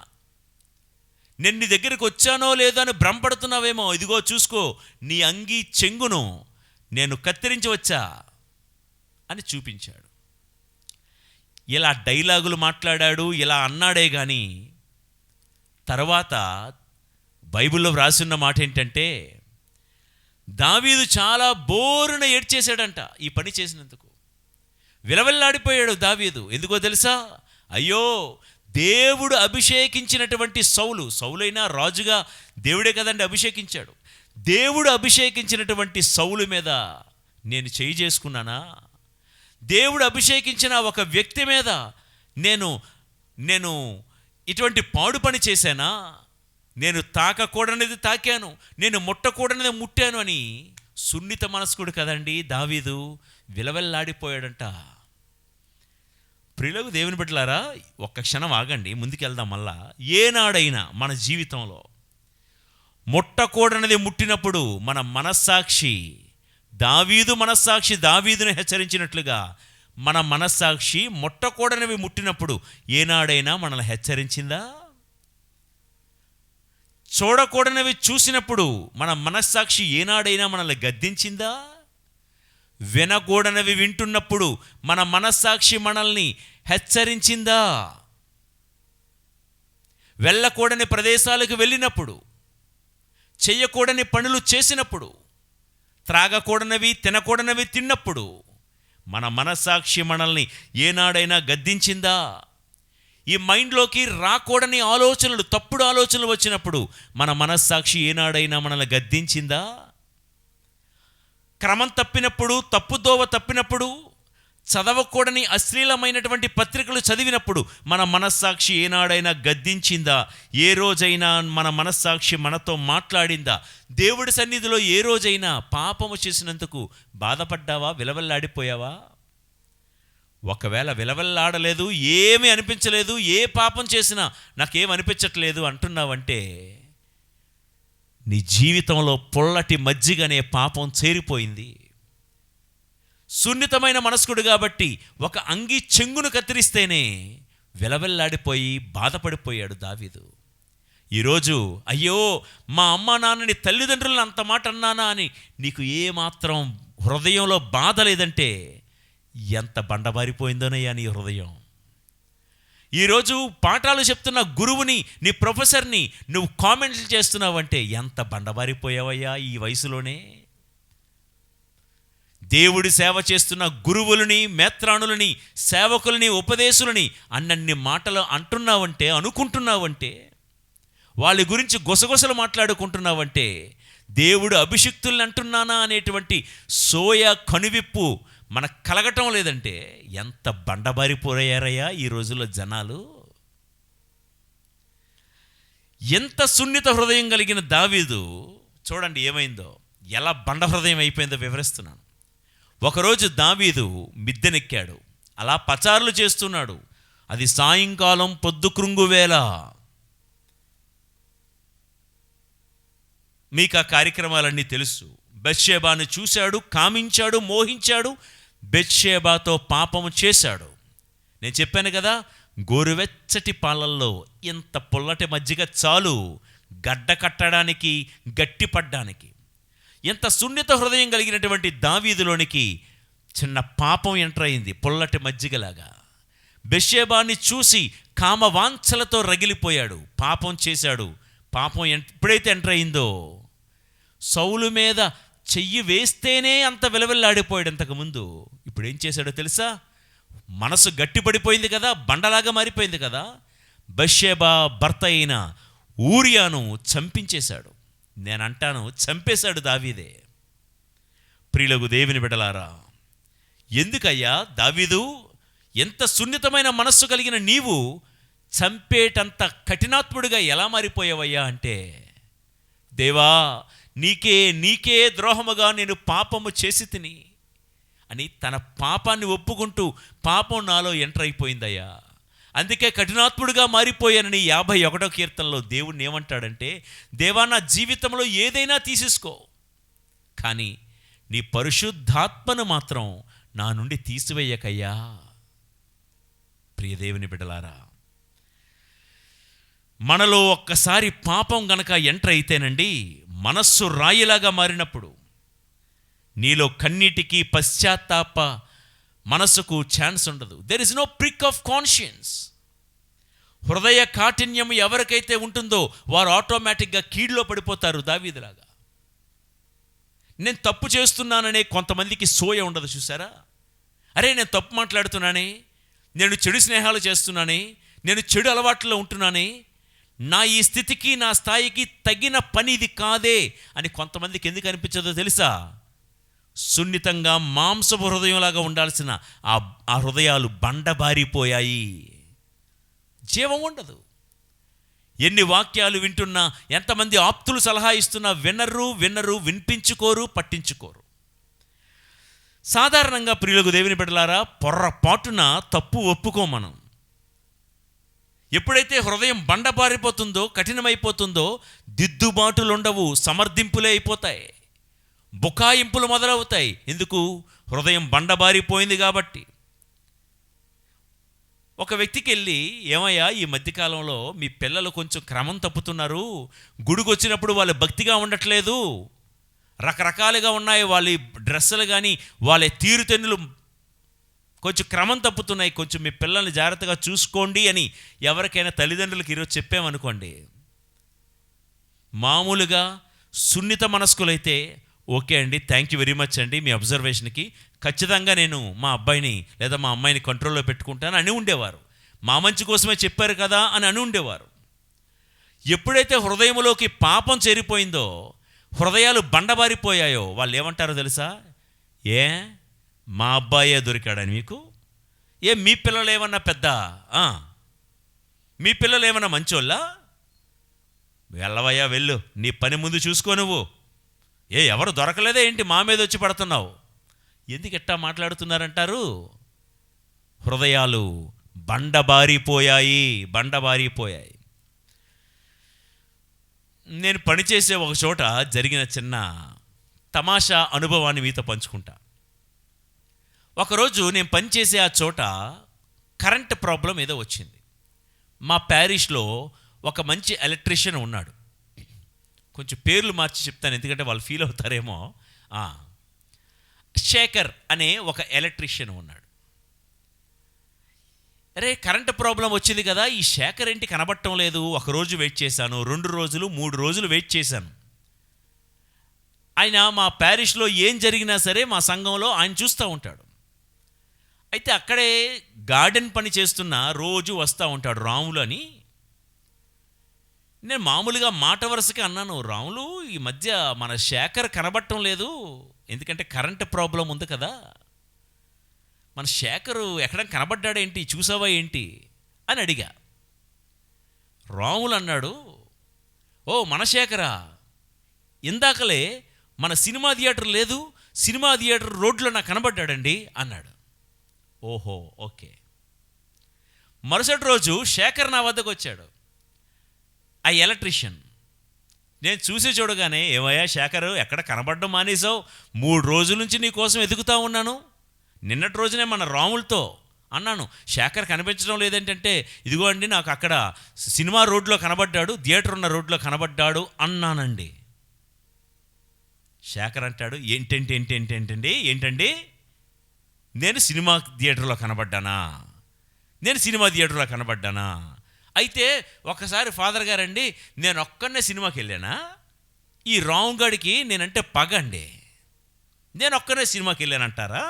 నేను నీ దగ్గరికి వచ్చానో లేదో అని భ్రమపడుతున్నావేమో, ఇదిగో చూసుకో నీ అంగీ చెంగును నేను కత్తిరించి వచ్చా అని చూపించాడు. ఇలా డైలాగులు మాట్లాడాడు, ఇలా అన్నాడే కానీ తర్వాత బైబిల్లో వ్రాసున్న మాట ఏంటంటే, దావీదు చాలా బోరున ఏడ్చేశాడంట ఈ పని చేసినందుకు. విలవిల్లాడిపోయాడు దావీదు. ఎందుకో తెలుసా? అయ్యో, దేవుడు అభిషేకించినటువంటి సౌలైనా రాజుగా దేవుడే కదండి అభిషేకించాడు. దేవుడు అభిషేకించినటువంటి సౌలు మీద నేను చేయి చేసుకున్నానా? దేవుడు అభిషేకించిన ఒక వ్యక్తి మీద నేను ఇటువంటి పాడు పని చేశానా? నేను తాకకూడనిది తాకాను, నేను ముట్టకూడనిది ముట్టాను అని సున్నిత మనస్కుడు కదండి దావీదు, విలవెల్లాడిపోయాడంట. ప్రియులకు దేవుని బిడ్డలారా, ఒక్క క్షణం ఆగండి, ముందుకెళ్దాం. మళ్ళా ఏనాడైనా మన జీవితంలో ముట్టకూడనిది ముట్టినప్పుడు మన మనస్సాక్షి దావీదును హెచ్చరించినట్లుగా మన మనస్సాక్షి ముట్టకూడనివి ముట్టినప్పుడు ఏనాడైనా మనల్ని హెచ్చరించిందా? చూడకూడనివి చూసినప్పుడు మన మనస్సాక్షి ఏనాడైనా మనల్ని గద్దించిందా? వినకూడనివి వింటున్నప్పుడు మన మనస్సాక్షి మనల్ని హెచ్చరించిందా? వెళ్ళకూడని ప్రదేశాలకు వెళ్ళినప్పుడు, చెయ్యకూడని పనులు చేసినప్పుడు, త్రాగకూడనివి తినకూడనివి తిన్నప్పుడు మన మనస్సాక్షి మనల్ని ఏనాడైనా గద్దించిందా? ఈ మైండ్లోకి రాకూడని ఆలోచనలు, తప్పుడు ఆలోచనలు వచ్చినప్పుడు మన మనస్సాక్షి ఏనాడైనా మనల్ని గద్దించిందా? క్రమం తప్పినప్పుడు, తప్పుదోవ తప్పినప్పుడు, చదవకూడని అశ్లీలమైనటువంటి పత్రికలు చదివినప్పుడు మన మనస్సాక్షి ఏనాడైనా గద్దించిందా? ఏ రోజైనా మన మనస్సాక్షి మనతో మాట్లాడిందా? దేవుడి సన్నిధిలో ఏ రోజైనా పాపము చేసినందుకు బాధపడ్డావా? విలవల్లాడిపోయావా? ఒకవేళ విలవల్లాడలేదు, ఏమీ అనిపించలేదు, ఏ పాపం చేసినా నాకేం అనిపించట్లేదు అంటున్నావంటే నీ జీవితంలో పొల్లటి మజ్జిగనే పాపం చేరిపోయింది. సున్నితమైన మనస్కుడు కాబట్టి ఒక అంగీ చెంగును కత్తిరిస్తేనే విలవెల్లాడిపోయి బాధపడిపోయాడు దావీదు. ఈరోజు అయ్యో, మా అమ్మ నాన్నని, తల్లిదండ్రులను అంత మాట అన్నానా అని నీకు ఏమాత్రం హృదయంలో బాధ లేదంటే ఎంత బండబారిపోయిందోనయ్యా నీ హృదయం. ఈరోజు పాఠాలు చెప్తున్న గురువుని, నీ ప్రొఫెసర్ని నువ్వు కామెంట్లు చేస్తున్నావంటే ఎంత బండబారిపోయావయ్యా ఈ వయసులోనే. దేవుడి సేవ చేస్తున్న గురువులని, మేత్రాణులని, సేవకులని, ఉపదేశులని అన్నన్ని మాటలు అంటున్నావంటే, అనుకుంటున్నావంటే, వాళ్ళ గురించి గుసగుసలు మాట్లాడుకుంటున్నావంటే, దేవుడు అభిషిక్తుల్ని అంటున్నానా అనేటువంటి సోయ కనువిప్పు మనకు కలగటం లేదంటే ఎంత బండబారిపోయారయ్యా ఈ రోజుల్లో జనాలు. ఎంత సున్నిత హృదయం కలిగిన దావీదు చూడండి ఏమైందో, ఎలా బండ హృదయం అయిపోయిందో వివరిస్తున్నాను. ఒకరోజు దావీదు మిద్దెనెక్కాడు, అలా పచారులు చేస్తున్నాడు. అది సాయంకాలం పొద్దుకృంగువేళ. మీకు ఆ కార్యక్రమాలన్నీ తెలుసు. బెత్షెబాను చూశాడు, కామించాడు, మోహించాడు, బెత్షెబాతో పాపము చేశాడు. నేను చెప్పాను కదా, గోరువెచ్చటి పాలల్లో ఇంత పుల్లటి మజ్జిగ చాలు గడ్డ కట్టడానికి, గట్టిపడ్డానికి. ఎంత సున్నిత హృదయం కలిగినటువంటి దావీదులోనికి చిన్న పాపం ఎంటర్ అయింది, పుల్లటి మజ్జిగలాగా. బెత్షెబాని చూసి కామవాంఛలతో రగిలిపోయాడు, పాపం చేశాడు. పాపం ఎప్పుడైతే ఎంటర్ అయిందో, సౌలు మీద చెయ్యి వేస్తేనే అంత విలవిల్లాడిపోయాడు అంతకుముందు. ఇప్పుడు ఏం చేశాడో తెలుసా? మనసు గట్టిపడిపోయింది కదా, బండలాగా మారిపోయింది కదా. బెత్షెబా భర్త అయిన ఊరియాను చంపించేశాడు. నేనంటాను, చంపేశాడు దావీదే. ప్రియులకు దేవుని బిడ్డలారా, ఎందుకయ్యా దావీదు, ఎంత సున్నితమైన మనస్సు కలిగిన నీవు చంపేటంత కఠినాత్ముడిగా ఎలా మారిపోయావయ్యా అంటే, దేవా నీకే ద్రోహముగా నేను పాపము చేసి తిని అని తన పాపాన్ని ఒప్పుకుంటూ, పాపం నాలో ఎంటర్ అయిపోయిందయ్యా, అందుకే కఠినాత్ముడిగా మారిపోయానని 51వ కీర్తనలో దేవుణ్ణి ఏమంటాడంటే, దేవా నా జీవితంలో ఏదైనా తీసేసుకో, కానీ నీ పరిశుద్ధాత్మను మాత్రం నా నుండి తీసివేయకయ్యా. ప్రియ దేవుని బిడ్డలారా, మనలో ఒక్కసారి పాపం గనక ఎంటర్ అయితేనండి, మనస్సు రాయిలాగా మారినప్పుడు నీలో కన్నీటికి, పశ్చాత్తాప మనసుకు ఛాన్స్ ఉండదు. There is no prick of conscience. హృదయ కాఠిన్యం ఎవరికైతే ఉంటుందో వారు ఆటోమేటిక్గా కీడులో పడిపోతారు. దావీదులాగా నేను తప్పు చేస్తున్నాననే కొంతమందికి సోయ ఉండదు, చూసారా? అరే నేను తప్పు మాట్లాడుతున్నానే, నేను చెడు స్నేహాలు చేస్తున్నానే, నేను చెడు అలవాట్లలో ఉంటున్నానే, నా ఈ స్థితికి, నా స్థాయికి తగిన పని ఇది కాదే అని కొంతమందికి ఎందుకు అనిపించదో తెలుసా? సున్నితంగా మాంసపు హృదయంలాగా ఉండాల్సిన ఆ హృదయాలు బండబారిపోయాయి, జీవం ఉండదు. ఎన్ని వాక్యాలు వింటున్నా, ఎంతమంది ఆప్తులు సలహా ఇస్తున్నా వినరు, వినిపించుకోరు, పట్టించుకోరు. సాధారణంగా ప్రియులకు దేవుని బిడ్డలారా, పొర్రపాటున తప్పు ఒప్పుకోం మనం. ఎప్పుడైతే హృదయం బండబారిపోతుందో, కఠినమైపోతుందో, దిద్దుబాటులు ఉండవు, సమర్థింపులే అయిపోతాయి, బుకాయింపులు మొదలవుతాయి. ఎందుకు? హృదయం బండబారిపోయింది కాబట్టి. ఒక వ్యక్తికి వెళ్ళి, ఏమయ్యా ఈ మధ్యకాలంలో మీ పిల్లలు కొంచెం క్రమం తప్పుతున్నారు, గుడికి వచ్చినప్పుడు వాళ్ళు భక్తిగా ఉండట్లేదు, రకరకాలుగా ఉన్నాయి వాళ్ళ డ్రెస్సులు కానీ వాళ్ళ తీరుతెన్నులు కొంచెం క్రమం తప్పుతున్నాయి, కొంచెం మీ పిల్లల్ని జాగ్రత్తగా చూసుకోండి అని ఎవరికైనా తల్లిదండ్రులకు ఈరోజు చెప్పామనుకోండి, మామూలుగా సున్నిత మనస్కులైతే ఓకే అండి, థ్యాంక్ యూ వెరీ మచ్ అండి మీ అబ్జర్వేషన్కి, ఖచ్చితంగా నేను మా అబ్బాయిని లేదా మా అమ్మాయిని కంట్రోల్లో పెట్టుకుంటాను అని ఉండేవారు. మా మంచి కోసమే చెప్పారు కదా అని ఉండేవారు. ఎప్పుడైతే హృదయంలోకి పాపం చేరిపోయిందో, హృదయాలు బండబారిపోయాయో, వాళ్ళు ఏమంటారో తెలుసా? మా అబ్బాయే దొరికాడని మీకు? మీ పిల్లలు ఏమన్నా పెద్ద, మీ పిల్లలు ఏమన్నా మంచోళ్ళా? వెళ్ళవయ్యా వెళ్ళు, నీ పని ముందు చూసుకో నువ్వు. ఎవరు దొరకలేదా ఏంటి మా మీద వచ్చి పడుతున్నావు? ఎందుకు ఎట్టా మాట్లాడుతున్నారంటారు? హృదయాలు బండబారిపోయాయి. నేను పనిచేసే ఒక చోట జరిగిన చిన్న తమాషా అనుభవాన్ని మీతో పంచుకుంటా. ఒకరోజు నేను పనిచేసే ఆ చోట కరెంట్ ప్రాబ్లం ఏదో వచ్చింది. మా ప్యారిష్లో ఒక మంచి ఎలక్ట్రీషియన్ ఉన్నాడు. కొంచెం పేర్లు మార్చి చెప్తాను, ఎందుకంటే వాళ్ళు ఫీల్ అవుతారేమో. శేఖర్ అనే ఒక ఎలక్ట్రీషియన్ ఉన్నాడు. అరే కరెంట్ ప్రాబ్లం వచ్చింది కదా, ఈ శేఖర్ ఏంటి కనబడటం లేదు? ఒకరోజు వెయిట్ చేశాను, 2 రోజులు 3 రోజులు వెయిట్ చేశాను. ఆయన మా ప్యారిష్లో ఏం జరిగినా సరే మా సంఘంలో ఆయన చూస్తూ ఉంటాడు. అయితే అక్కడే గార్డెన్ పని చేస్తున్న రోజు వస్తూ ఉంటాడు రాములు అని. నేను మామూలుగా మాట వరుసకి అన్నాను, రాములు ఈ మధ్య మన శేఖర్ కనబడటం లేదు, ఎందుకంటే కరెంట్ ప్రాబ్లం ఉంది కదా, మన శేఖరు ఎక్కడ కనబడ్డాడేంటి, చూసావా ఏంటి అని అడిగా. రాములు అన్నాడు, ఓ మన శేఖరా, ఇందాకలే మన సినిమా థియేటర్ లేదు, సినిమా థియేటర్ రోడ్లో నాకు కనబడ్డాడండి అన్నాడు. ఓహో ఓకే. మరుసటి రోజు శేఖర్ నా వద్దకు వచ్చాడు, ఆ ఎలక్ట్రీషియన్. నేను చూసి చూడగానే, ఏమయ్యా శేఖరు, ఎక్కడ కనబడడం మానేసావు? 3 రోజుల నుంచి నీ కోసం వెతుకుతా ఉన్నాను. నిన్నటి రోజునే మన రాములతో అన్నాను, శేఖర్ కనిపించడం లేదేంటంటే, ఇదిగో అండి నాకు అక్కడ సినిమా రోడ్లో కనబడ్డాడు, థియేటర్ ఉన్న రోడ్లో కనబడ్డాడు అన్నానండి. శేఖర్ అంటాడు, ఏంటండి నేను సినిమా థియేటర్లో కనబడ్డానా? అయితే ఒకసారి ఫాదర్ గారండి, నేను ఒక్కనే సినిమాకి వెళ్ళానా? ఈ రావుగాడికి నేనంటే పగండి, నేను ఒక్కనే సినిమాకి వెళ్ళానంటారా?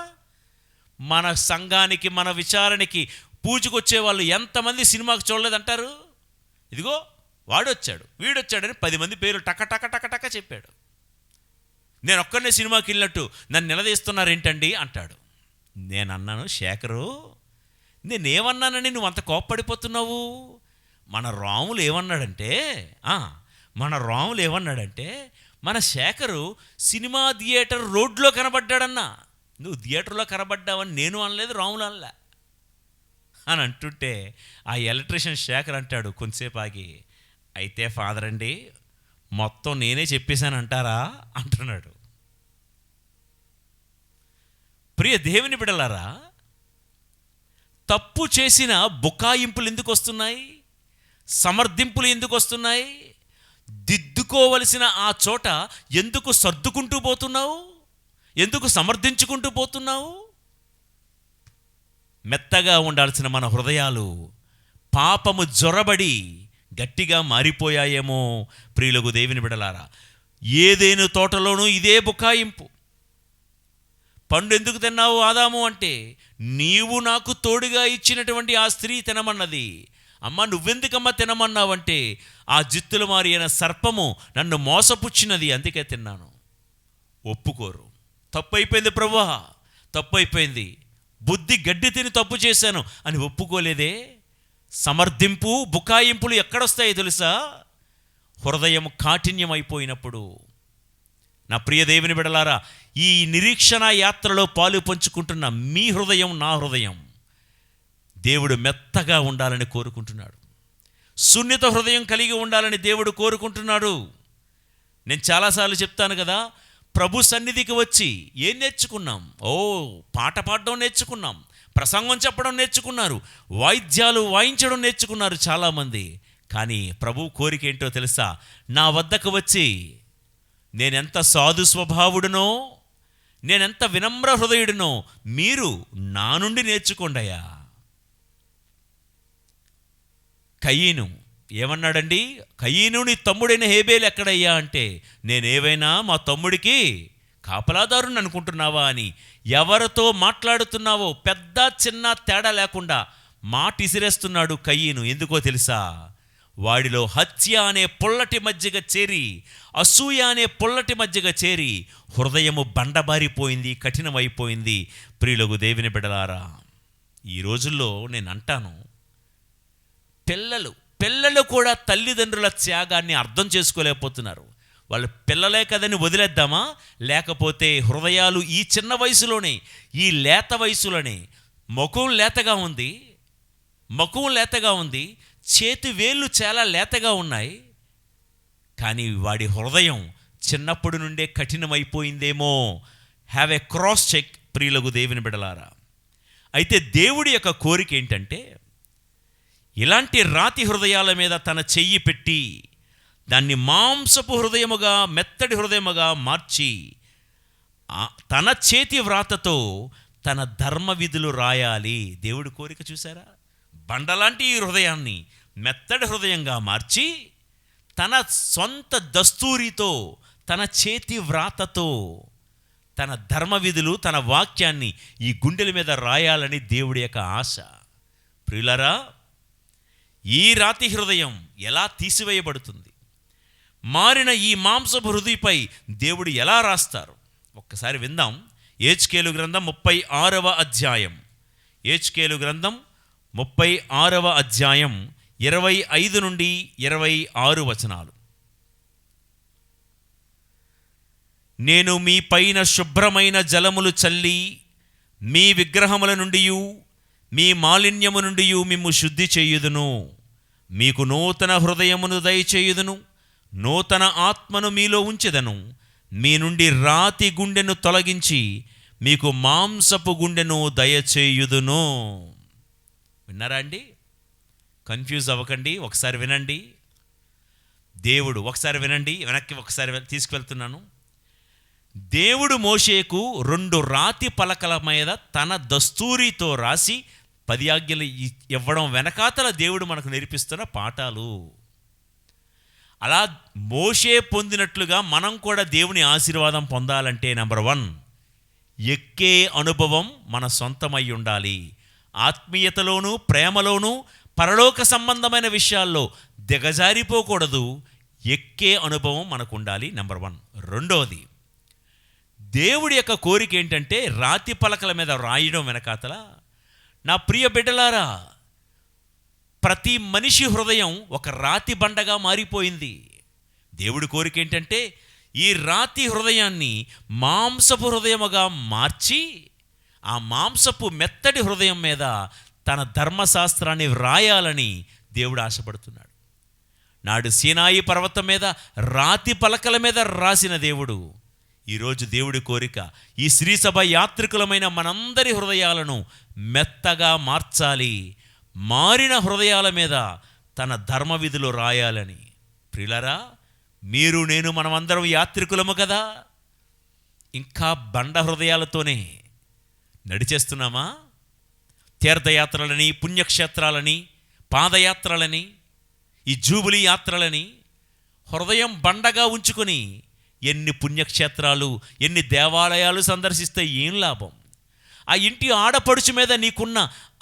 మన సంఘానికి, మన విచారణకి పూజకు వచ్చే వాళ్ళు ఎంతమంది సినిమాకి చూడలేదంటారు? ఇదిగో వాడొచ్చాడు, వీడొచ్చాడని 10 మంది పేర్లు టక చెప్పాడు. నేను ఒక్కనే సినిమాకి వెళ్ళినట్టు నన్ను నిలదీస్తున్నారేంటండి అంటాడు. నేను అన్నాను, శేఖరు, నేనేమన్నానని నువ్వు అంత కోప్పడిపోతున్నావు? మన రాములు ఏమన్నాడంటే మన శేఖరు సినిమా థియేటర్ రోడ్లో కనబడ్డాడన్నా. నువ్వు థియేటర్లో కనబడ్డావని నేను అనలేదు, రాములు అనలే అని అంటుంటే ఆ ఎలక్ట్రీషియన్ శేఖర్ అంటాడు కొంతసేపు ఆగి, అయితే ఫాదర్ అండి మొత్తం నేనే చెప్పేశానంటారా అంటున్నాడు. ప్రియ దేవుని బిడ్డలారా, తప్పు చేసిన బుకాయింపులు ఎందుకు వస్తున్నాయి? సమర్థింపులు ఎందుకు వస్తున్నాయి? దిద్దుకోవలసిన ఆ చోట ఎందుకు సర్దుకుంటూ పోతున్నావు? ఎందుకు సమర్థించుకుంటూ పోతున్నావు? మెత్తగా ఉండాల్సిన మన హృదయాలు పాపము జొరబడి గట్టిగా మారిపోయాయేమో. ప్రియులకు దేవుని బిడలారా, ఏదేను తోటలోనూ ఇదే బుకాయింపు. పండు ఎందుకు తిన్నావు ఆదాము అంటే, నీవు నాకు తోడుగా ఇచ్చినటువంటి ఆ స్త్రీ తినమన్నది. అమ్మ నువ్వెందుకమ్మ తినమన్నావంటే, ఆ జిత్తులు మారి అయిన సర్పము నన్ను మోసపుచ్చినది, అందుకే తిన్నాను. ఒప్పుకోరు. తప్పైపోయింది ప్రభువా, తప్పైపోయింది, బుద్ధి గడ్డి తిని తప్పు చేశాను అని ఒప్పుకోలేదే. సమర్థింపు, బుకాయింపులు ఎక్కడొస్తాయో తెలుసా? హృదయం కాఠిన్యం అయిపోయినప్పుడు. నా ప్రియ దేవుని బిడలారా, ఈ నిరీక్షణ యాత్రలో పాలు పంచుకుంటున్న మీ హృదయం, నా హృదయం దేవుడు మెత్తగా ఉండాలని కోరుకుంటున్నాడు. సున్నిత హృదయం కలిగి ఉండాలని దేవుడు కోరుకుంటున్నాడు. నేను చాలాసార్లు చెప్తాను కదా, ప్రభు సన్నిధికి వచ్చి ఏం నేర్చుకున్నాం? పాట పాడడం నేర్చుకున్నాం, ప్రసంగం చెప్పడం నేర్చుకున్నారు, వాయిద్యాలు వాయించడం నేర్చుకున్నారు చాలామంది. కానీ ప్రభు కోరిక ఏంటో తెలుసా? నా వద్దకు వచ్చి నేనెంత సాధు స్వభావుడినో, నేనెంత వినమ్ర హృదయుడినో మీరు నా నుండి నేర్చుకోండియా. కయీను ఏమన్నాడండి? కయీను నీ తమ్ముడైన హేబేలు ఎక్కడయ్యా అంటే, నేనేవైనా మా తమ్ముడికి కాపలాదారుని అనుకుంటున్నావా అని. ఎవరితో మాట్లాడుతున్నావో పెద్ద చిన్న తేడా లేకుండా మాట ఇసిరేస్తున్నాడు కయీను. ఎందుకో తెలుసా? వాడిలో హత్య అనే పొల్లటి మజ్జిగ చేరి, అసూయ అనే పొల్లటి మజ్జిగ చేరి హృదయము బండబారిపోయింది, కఠినమైపోయింది. ప్రియులకు దేవుని బిడ్డలారా, ఈ రోజుల్లో నేను అంటాను, పిల్లలు కూడా తల్లిదండ్రుల త్యాగాన్ని అర్థం చేసుకోలేకపోతున్నారు. వాళ్ళు పిల్లలే కదని వదిలేద్దామా? లేకపోతే హృదయాలు ఈ చిన్న వయసులోనే, ఈ లేత వయసులోనే, ముఖం లేతగా ఉంది, చేతి వేళ్ళు చాలా లేతగా ఉన్నాయి, కానీ వాడి హృదయం చిన్నప్పటి నుండే కఠినమైపోయిందేమో. హ్యావ్ ఎ క్రాస్ చెక్ ప్రియులకు దేవుని బిడలారా. అయితే దేవుడి యొక్క కోరిక ఏంటంటే, ఇలాంటి రాతి హృదయాల మీద తన చెయ్యి పెట్టి దాన్ని మాంసపు హృదయముగా, మెత్తడి హృదయముగా మార్చి తన చేతి వ్రాతతో తన ధర్మ విధులు రాయాలి. దేవుడి కోరిక చూసారా? బండలాంటి ఈ హృదయాన్ని మెత్తడి హృదయంగా మార్చి తన సొంత దస్తూరితో, తన చేతి వ్రాతతో తన ధర్మ విధులు, తన వాక్యాన్ని ఈ గుండెల మీద రాయాలని దేవుడి యొక్క ఆశ. ప్రియులారా, ఈ రాతి హృదయం ఎలా తీసివేయబడుతుంది? మారిన ఈ మాంసపు హృదయపై దేవుడు ఎలా రాస్తారు? ఒక్కసారి విందాం. ఏజ్కేలు గ్రంథం 36వ అధ్యాయం. ఏజ్కేలు గ్రంథం 36వ అధ్యాయం 25 నుండి 26 వచనాలు. నేను మీ పైన శుభ్రమైన జలములు చల్లి మీ విగ్రహముల నుండియు మీ మాలిన్యము నుండి మిమ్ము శుద్ధి చేయుదును, మీకు నూతన హృదయమును దయచేయుదును, నూతన ఆత్మను మీలో ఉంచెదను, మీ నుండి రాతి గుండెను తొలగించి మీకు మాంసపు గుండెను దయచేయుదును. విన్నారా అండి? కన్ఫ్యూజ్ అవ్వకండి, ఒకసారి వినండి. దేవుడు, ఒకసారి వినండి, వెనక్కి ఒకసారి తీసుకువెళ్తున్నాను. దేవుడు మోషేకు 2 రాతి పలకల మీద తన దస్తూరితో రాసి 10 ఆజ్ఞలు ఇవ్వడం వెనకాతల దేవుడు మనకు నేర్పిస్తున్న పాఠాలు. అలా మోషే పొందినట్లుగా మనం కూడా దేవుని ఆశీర్వాదం పొందాలంటే నెంబర్ 1, ఎక్కే అనుభవం మన సొంతమై ఉండాలి. ఆత్మీయతలోనూ ప్రేమలోనూ పరలోక సంబంధమైన విషయాల్లో దిగజారిపోకూడదు. ఎక్కే అనుభవం మనకు ఉండాలి, నెంబర్ 1. రెండోది, దేవుడి యొక్క కోరిక ఏంటంటే రాతి పలకల మీద రాయడం వెనకాతల, నా ప్రియ బిడ్డలారా, ప్రతి మనిషి హృదయం ఒక రాతి బండగా మారిపోయింది. దేవుడి కోరిక ఏంటంటే ఈ రాతి హృదయాన్ని మాంసపు హృదయముగా మార్చి ఆ మాంసపు మెత్తటి హృదయం మీద తన ధర్మశాస్త్రాన్ని వ్రాయాలని దేవుడు ఆశపడుతున్నాడు. నాడు సీనాయి పర్వతం మీద రాతి పలకల మీద రాసిన దేవుడు ఈరోజు దేవుడి కోరిక ఈ శ్రీసభ యాత్రికులమైన మనందరి హృదయాలను మెత్తగా మార్చాలి, మారిన హృదయాల మీద తన ధర్మ విధులు రాయాలని. ప్రియులారా, మీరు నేను మనమందరం యాత్రికులము కదా, ఇంకా బండ హృదయాలతోనే నడిచేస్తున్నామా? తీర్థయాత్రలని, పుణ్యక్షేత్రాలని, పాదయాత్రలని, ఈ జూబిలీ యాత్రలని హృదయం బండగా ఉంచుకొని ఎన్ని పుణ్యక్షేత్రాలు, ఎన్ని దేవాలయాలు సందర్శిస్తే ఏం లాభం? ఆ ఇంటి ఆడపడుచు మీద నీకున్న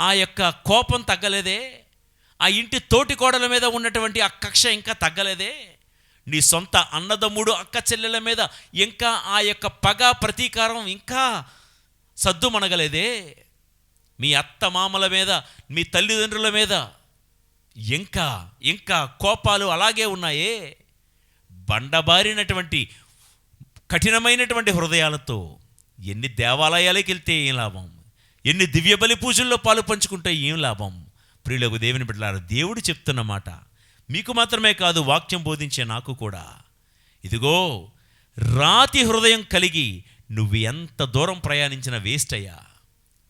ఆ యొక్క కోపం తగ్గలేదే, ఆ ఇంటి తోటి కోడల మీద ఉన్నటువంటి ఆ కక్ష ఇంకా తగ్గలేదే, నీ సొంత అన్నదమ్ముడు అక్క చెల్లెల మీద ఇంకా ఆ యొక్క పగ ప్రతీకారం ఇంకా సద్దుమణగలేదే, మీ అత్త మామల మీద, మీ తల్లిదండ్రుల మీద ఇంకా కోపాలు అలాగే ఉన్నాయే. బండబారినటువంటి కఠినమైనటువంటి హృదయాలతో ఎన్ని దేవాలయాలకు వెళ్తే ఏం లాభం? ఎన్ని దివ్య బలి పూజల్లో పాలు పంచుకుంటే ఏం లాభం? ప్రియులకు దేవుని బిడ్డలారా, దేవుడు చెప్తున్న మాట మీకు మాత్రమే కాదు, వాక్యం బోధించే నాకు కూడా. ఇదిగో, రాతి హృదయం కలిగి నువ్వు ఎంత దూరం ప్రయాణించినా వేస్ట్ అయ్యా.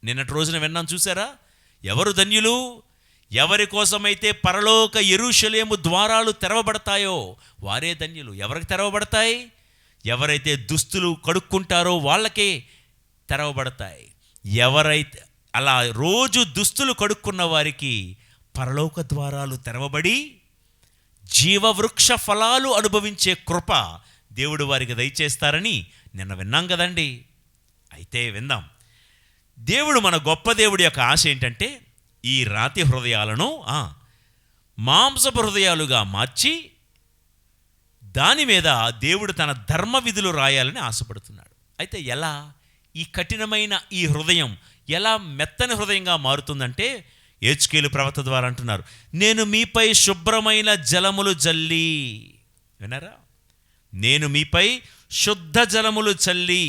నిన్నటి రోజున విన్నాను, చూసారా? ఎవరు ధన్యులు? ఎవరి కోసమైతే పరలోక యెరూషలేము ద్వారాలు తెరవబడతాయో వారే ధన్యులు. ఎవరికి తెరవబడతాయి? ఎవరైతే దుస్తులు కడుక్కుంటారో వాళ్ళకే తెరవబడతాయి. ఎవరైతే అలా రోజు దుస్తులు కడుక్కున్న వారికి పరలోక ద్వారాలు తెరవబడి జీవవృక్ష ఫలాలు అనుభవించే కృప దేవుడు వారికి దయచేస్తారని నిన్న విన్నాం కదండి. అయితే విందాం. దేవుడు, మన గొప్ప దేవుడి యొక్క ఆశ ఏంటంటే ఈ రాతి హృదయాలను మాంసపు హృదయాలుగా మార్చి దాని మీద దేవుడు తన ధర్మ విధులు రాయాలని ఆశపడుతున్నాడు. అయితే ఎలా ఈ కఠినమైన ఈ హృదయం ఎలా మెత్తని హృదయంగా మారుతుందంటే, హెచ్కేలు ప్రవక్త ద్వారా అంటున్నారు, నేను మీపై శుభ్రమైన జలములు జల్లి, విన్నారా? నేను మీపై శుద్ధ జలములు చల్లి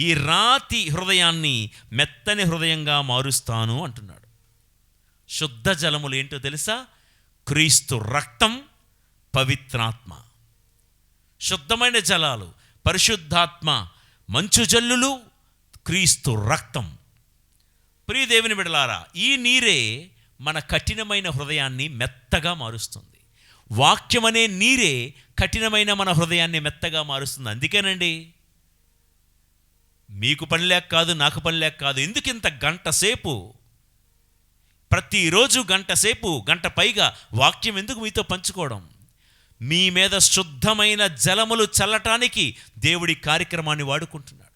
ఈ రాతి హృదయాన్ని మెత్తని హృదయంగా మారుస్తాను అంటున్నాడు. శుద్ధ జలములు ఏంటో తెలుసా? క్రీస్తు రక్తం, పవిత్రాత్మ. శుద్ధమైన జలాలు, పరిశుద్ధాత్మ, మంచు జల్లులు, క్రీస్తు రక్తం. ప్రియ దేవుని బిడ్డలారా, ఈ నీరే మన కఠినమైన హృదయాన్ని మెత్తగా మారుస్తుంది. వాక్యం అనే నీరే కఠినమైన మన హృదయాన్ని మెత్తగా మారుస్తుంది. అందుకేనండి, మీకు పని లేక కాదు, నాకు పని లేక కాదు, ఎందుకు ఇంత గంట సేపు, ప్రతిరోజు గంట సేపు, గంట పైగా వాక్యం ఎందుకు మీతో పంచుకోవడం? మీ మీద శుద్ధమైన జలములు చల్లటానికి దేవుడి కార్యక్రమాన్ని వాడుకుంటున్నాడు.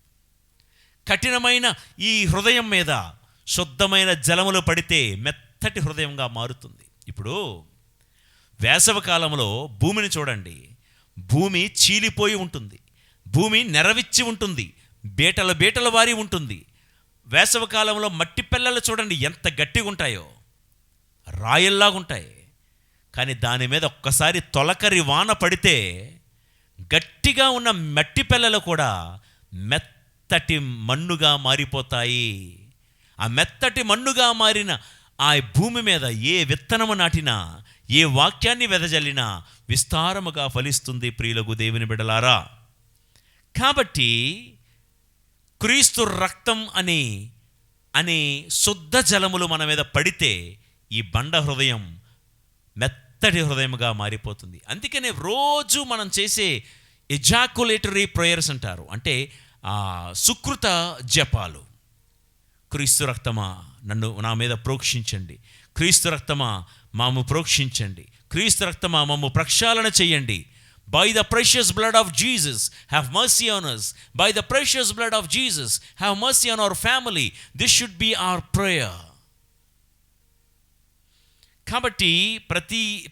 కఠినమైన ఈ హృదయం మీద శుద్ధమైన జలములు పడితే మెత్తటి హృదయంగా మారుతుంది. ఇప్పుడు వేసవకాలంలో భూమిని చూడండి, భూమి చీలిపోయి ఉంటుంది, భూమి నెరవిచ్చి ఉంటుంది, బీటల వారి ఉంటుంది. వేసవకాలంలో మట్టి పిల్లలు చూడండి ఎంత గట్టిగా ఉంటాయో, రాయల్లాగుంటాయి. కానీ దాని మీద ఒక్కసారి తొలకరి వాన పడితే గట్టిగా ఉన్న మట్టి పిల్లలు కూడా మెత్తటి మన్నుగా మారిపోతాయి. ఆ మెత్తటి మన్నుగా మారిన ఆ భూమి మీద ఏ విత్తనము నాటినా, ఏ వాక్యాన్ని వెదజల్లినా విస్తారముగా ఫలిస్తుంది ప్రియులకు దేవుని బిడ్డలారా. కాబట్టి క్రీస్తు రక్తం అనే శుద్ధ జలములు మన మీద పడితే ఈ బండ హృదయం మెత్తటి హృదయముగా మారిపోతుంది. అందుకనే రోజు మనం చేసే ఎజాకులేటరీ ప్రేయర్స్ అంటారు, అంటే సుకృత జపాలు. క్రీస్తు రక్తమా నా మీద ప్రోక్షించండి, క్రీస్తు రక్తమా మాము ప్రోక్షించండి, క్రీస్తు రక్తమా మమ్ము ప్రక్షాళన చేయండి. By the precious blood of Jesus, have mercy on us. By the precious blood of Jesus, have mercy on our family. This should be our prayer. కాబట్టి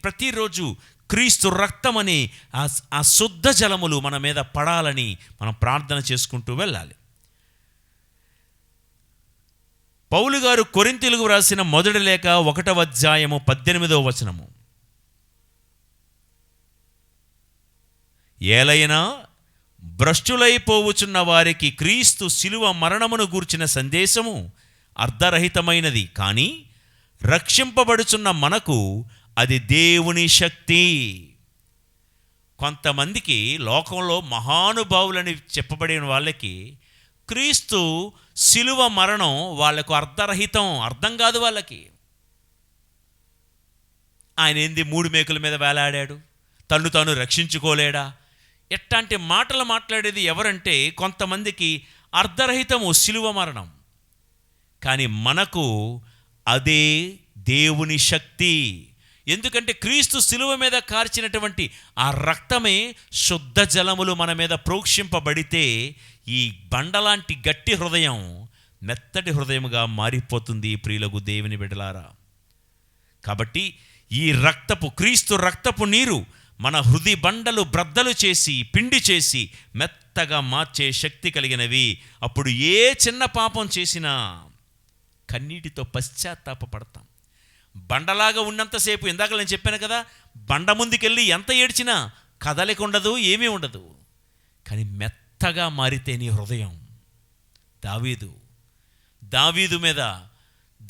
ప్రతిరోజు క్రీస్తు రక్తం అనే ఆ శుద్ధ జలములు మన మీద పడాలని మనం ప్రార్థన చేసుకుంటూ వెళ్ళాలి. పౌలు గారు కొరింథీయులకు రాసిన మొదటి లేఖ 1వ అధ్యాయము 18వ వచనము, ఏలైనా భ్రష్టులైపోవుచున్న వారికి క్రీస్తు శిలువ మరణమును గూర్చిన సందేశము అర్ధరహితమైనది, కానీ రక్షింపబడుచున్న మనకు అది దేవుని శక్తి. కొంతమందికి లోకంలో మహానుభావులని చెప్పబడిన వాళ్ళకి క్రీస్తు శిలువ మరణం వాళ్లకు అర్ధరహితం, అర్థం కాదు వాళ్ళకి. ఆయన ఏంది 3 మేకుల మీద వేలాడాడు, తను తాను రక్షించుకోలేడా? ఎట్లాంటి మాటలు మాట్లాడేది ఎవరంటే కొంతమందికి అర్ధరహితము శిలువ మరణం. కానీ మనకు అదే దేవుని శక్తి. ఎందుకంటే క్రీస్తు శిలువ మీద కార్చినటువంటి ఆ రక్తమే శుద్ధ జలములు మన మీద ప్రోక్షింపబడితే ఈ బండలాంటి గట్టి హృదయం మెత్తటి హృదయముగా మారిపోతుంది ప్రియులకు దేవుని బిడ్డలారా. కాబట్టి ఈ క్రీస్తు రక్తపు నీరు మన హృదయ బండలు బ్రద్దలు చేసి పిండి చేసి మెత్తగా మార్చే శక్తి కలిగినవి. అప్పుడు ఏ చిన్న పాపం చేసినా కన్నీటితో పశ్చాత్తాపడతాం. బండలాగా ఉన్నంతసేపు, ఇందాక నేను చెప్పాను కదా, బండ ముందుకెళ్ళి ఎంత ఏడ్చినా కదలిక ఉండదు, ఏమీ ఉండదు. కానీ మెత్తగా మారితే నీ హృదయం.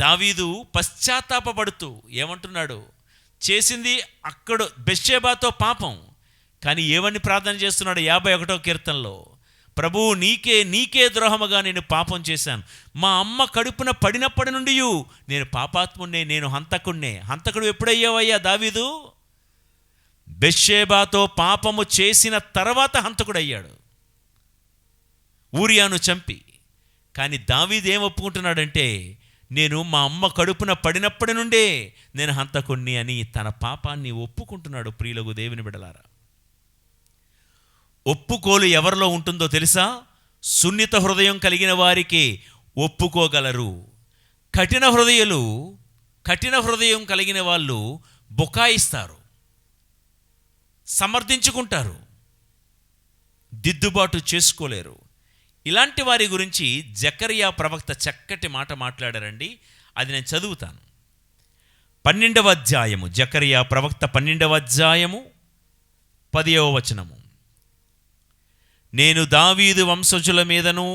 దావీదు పశ్చాత్తాపడుతూ ఏమంటున్నాడు? చేసింది అక్కడ బెత్షెబాతో పాపం, కానీ ఏమని ప్రార్థన చేస్తున్నాడు 51వ కీర్తనలో? ప్రభువు నీకే ద్రోహముగా నేను పాపం చేశాను. మా అమ్మ కడుపున పడినప్పటి నుండి నేను పాపాత్మున్నే, నేను హంతకుణ్ణే. హంతకుడు ఎప్పుడయ్యావయ్యా దావీదు? బెత్షెబాతో పాపము చేసిన తర్వాత హంతకుడయ్యాడు, ఊరియాను చంపి. కానీ దావీదు ఏం ఒప్పుకుంటున్నాడంటే, నేను మా అమ్మ కడుపున పడినప్పటి నుండే నేను హంతకుణ్ణి అని తన పాపాన్ని ఒప్పుకుంటున్నాడు. ప్రియులకు దేవుని బిడ్డలారా, ఒప్పుకోలు ఎవరిలో ఉంటుందో తెలుసా? సున్నిత హృదయం కలిగిన వారికి ఒప్పుకోగలరు. కఠిన హృదయం కలిగిన వాళ్ళు బుకాయిస్తారు, సమర్థించుకుంటారు, దిద్దుబాటు చేసుకోలేరు. ఇలాంటి వారి గురించి జకరియా ప్రవక్త చక్కటి మాట మాట్లాడారండి. అది నేను చదువుతాను. 12వ అధ్యాయము, జకరియా ప్రవక్త 12వ అధ్యాయము 10వ వచనము. నేను దావీదు వంశజుల మీదను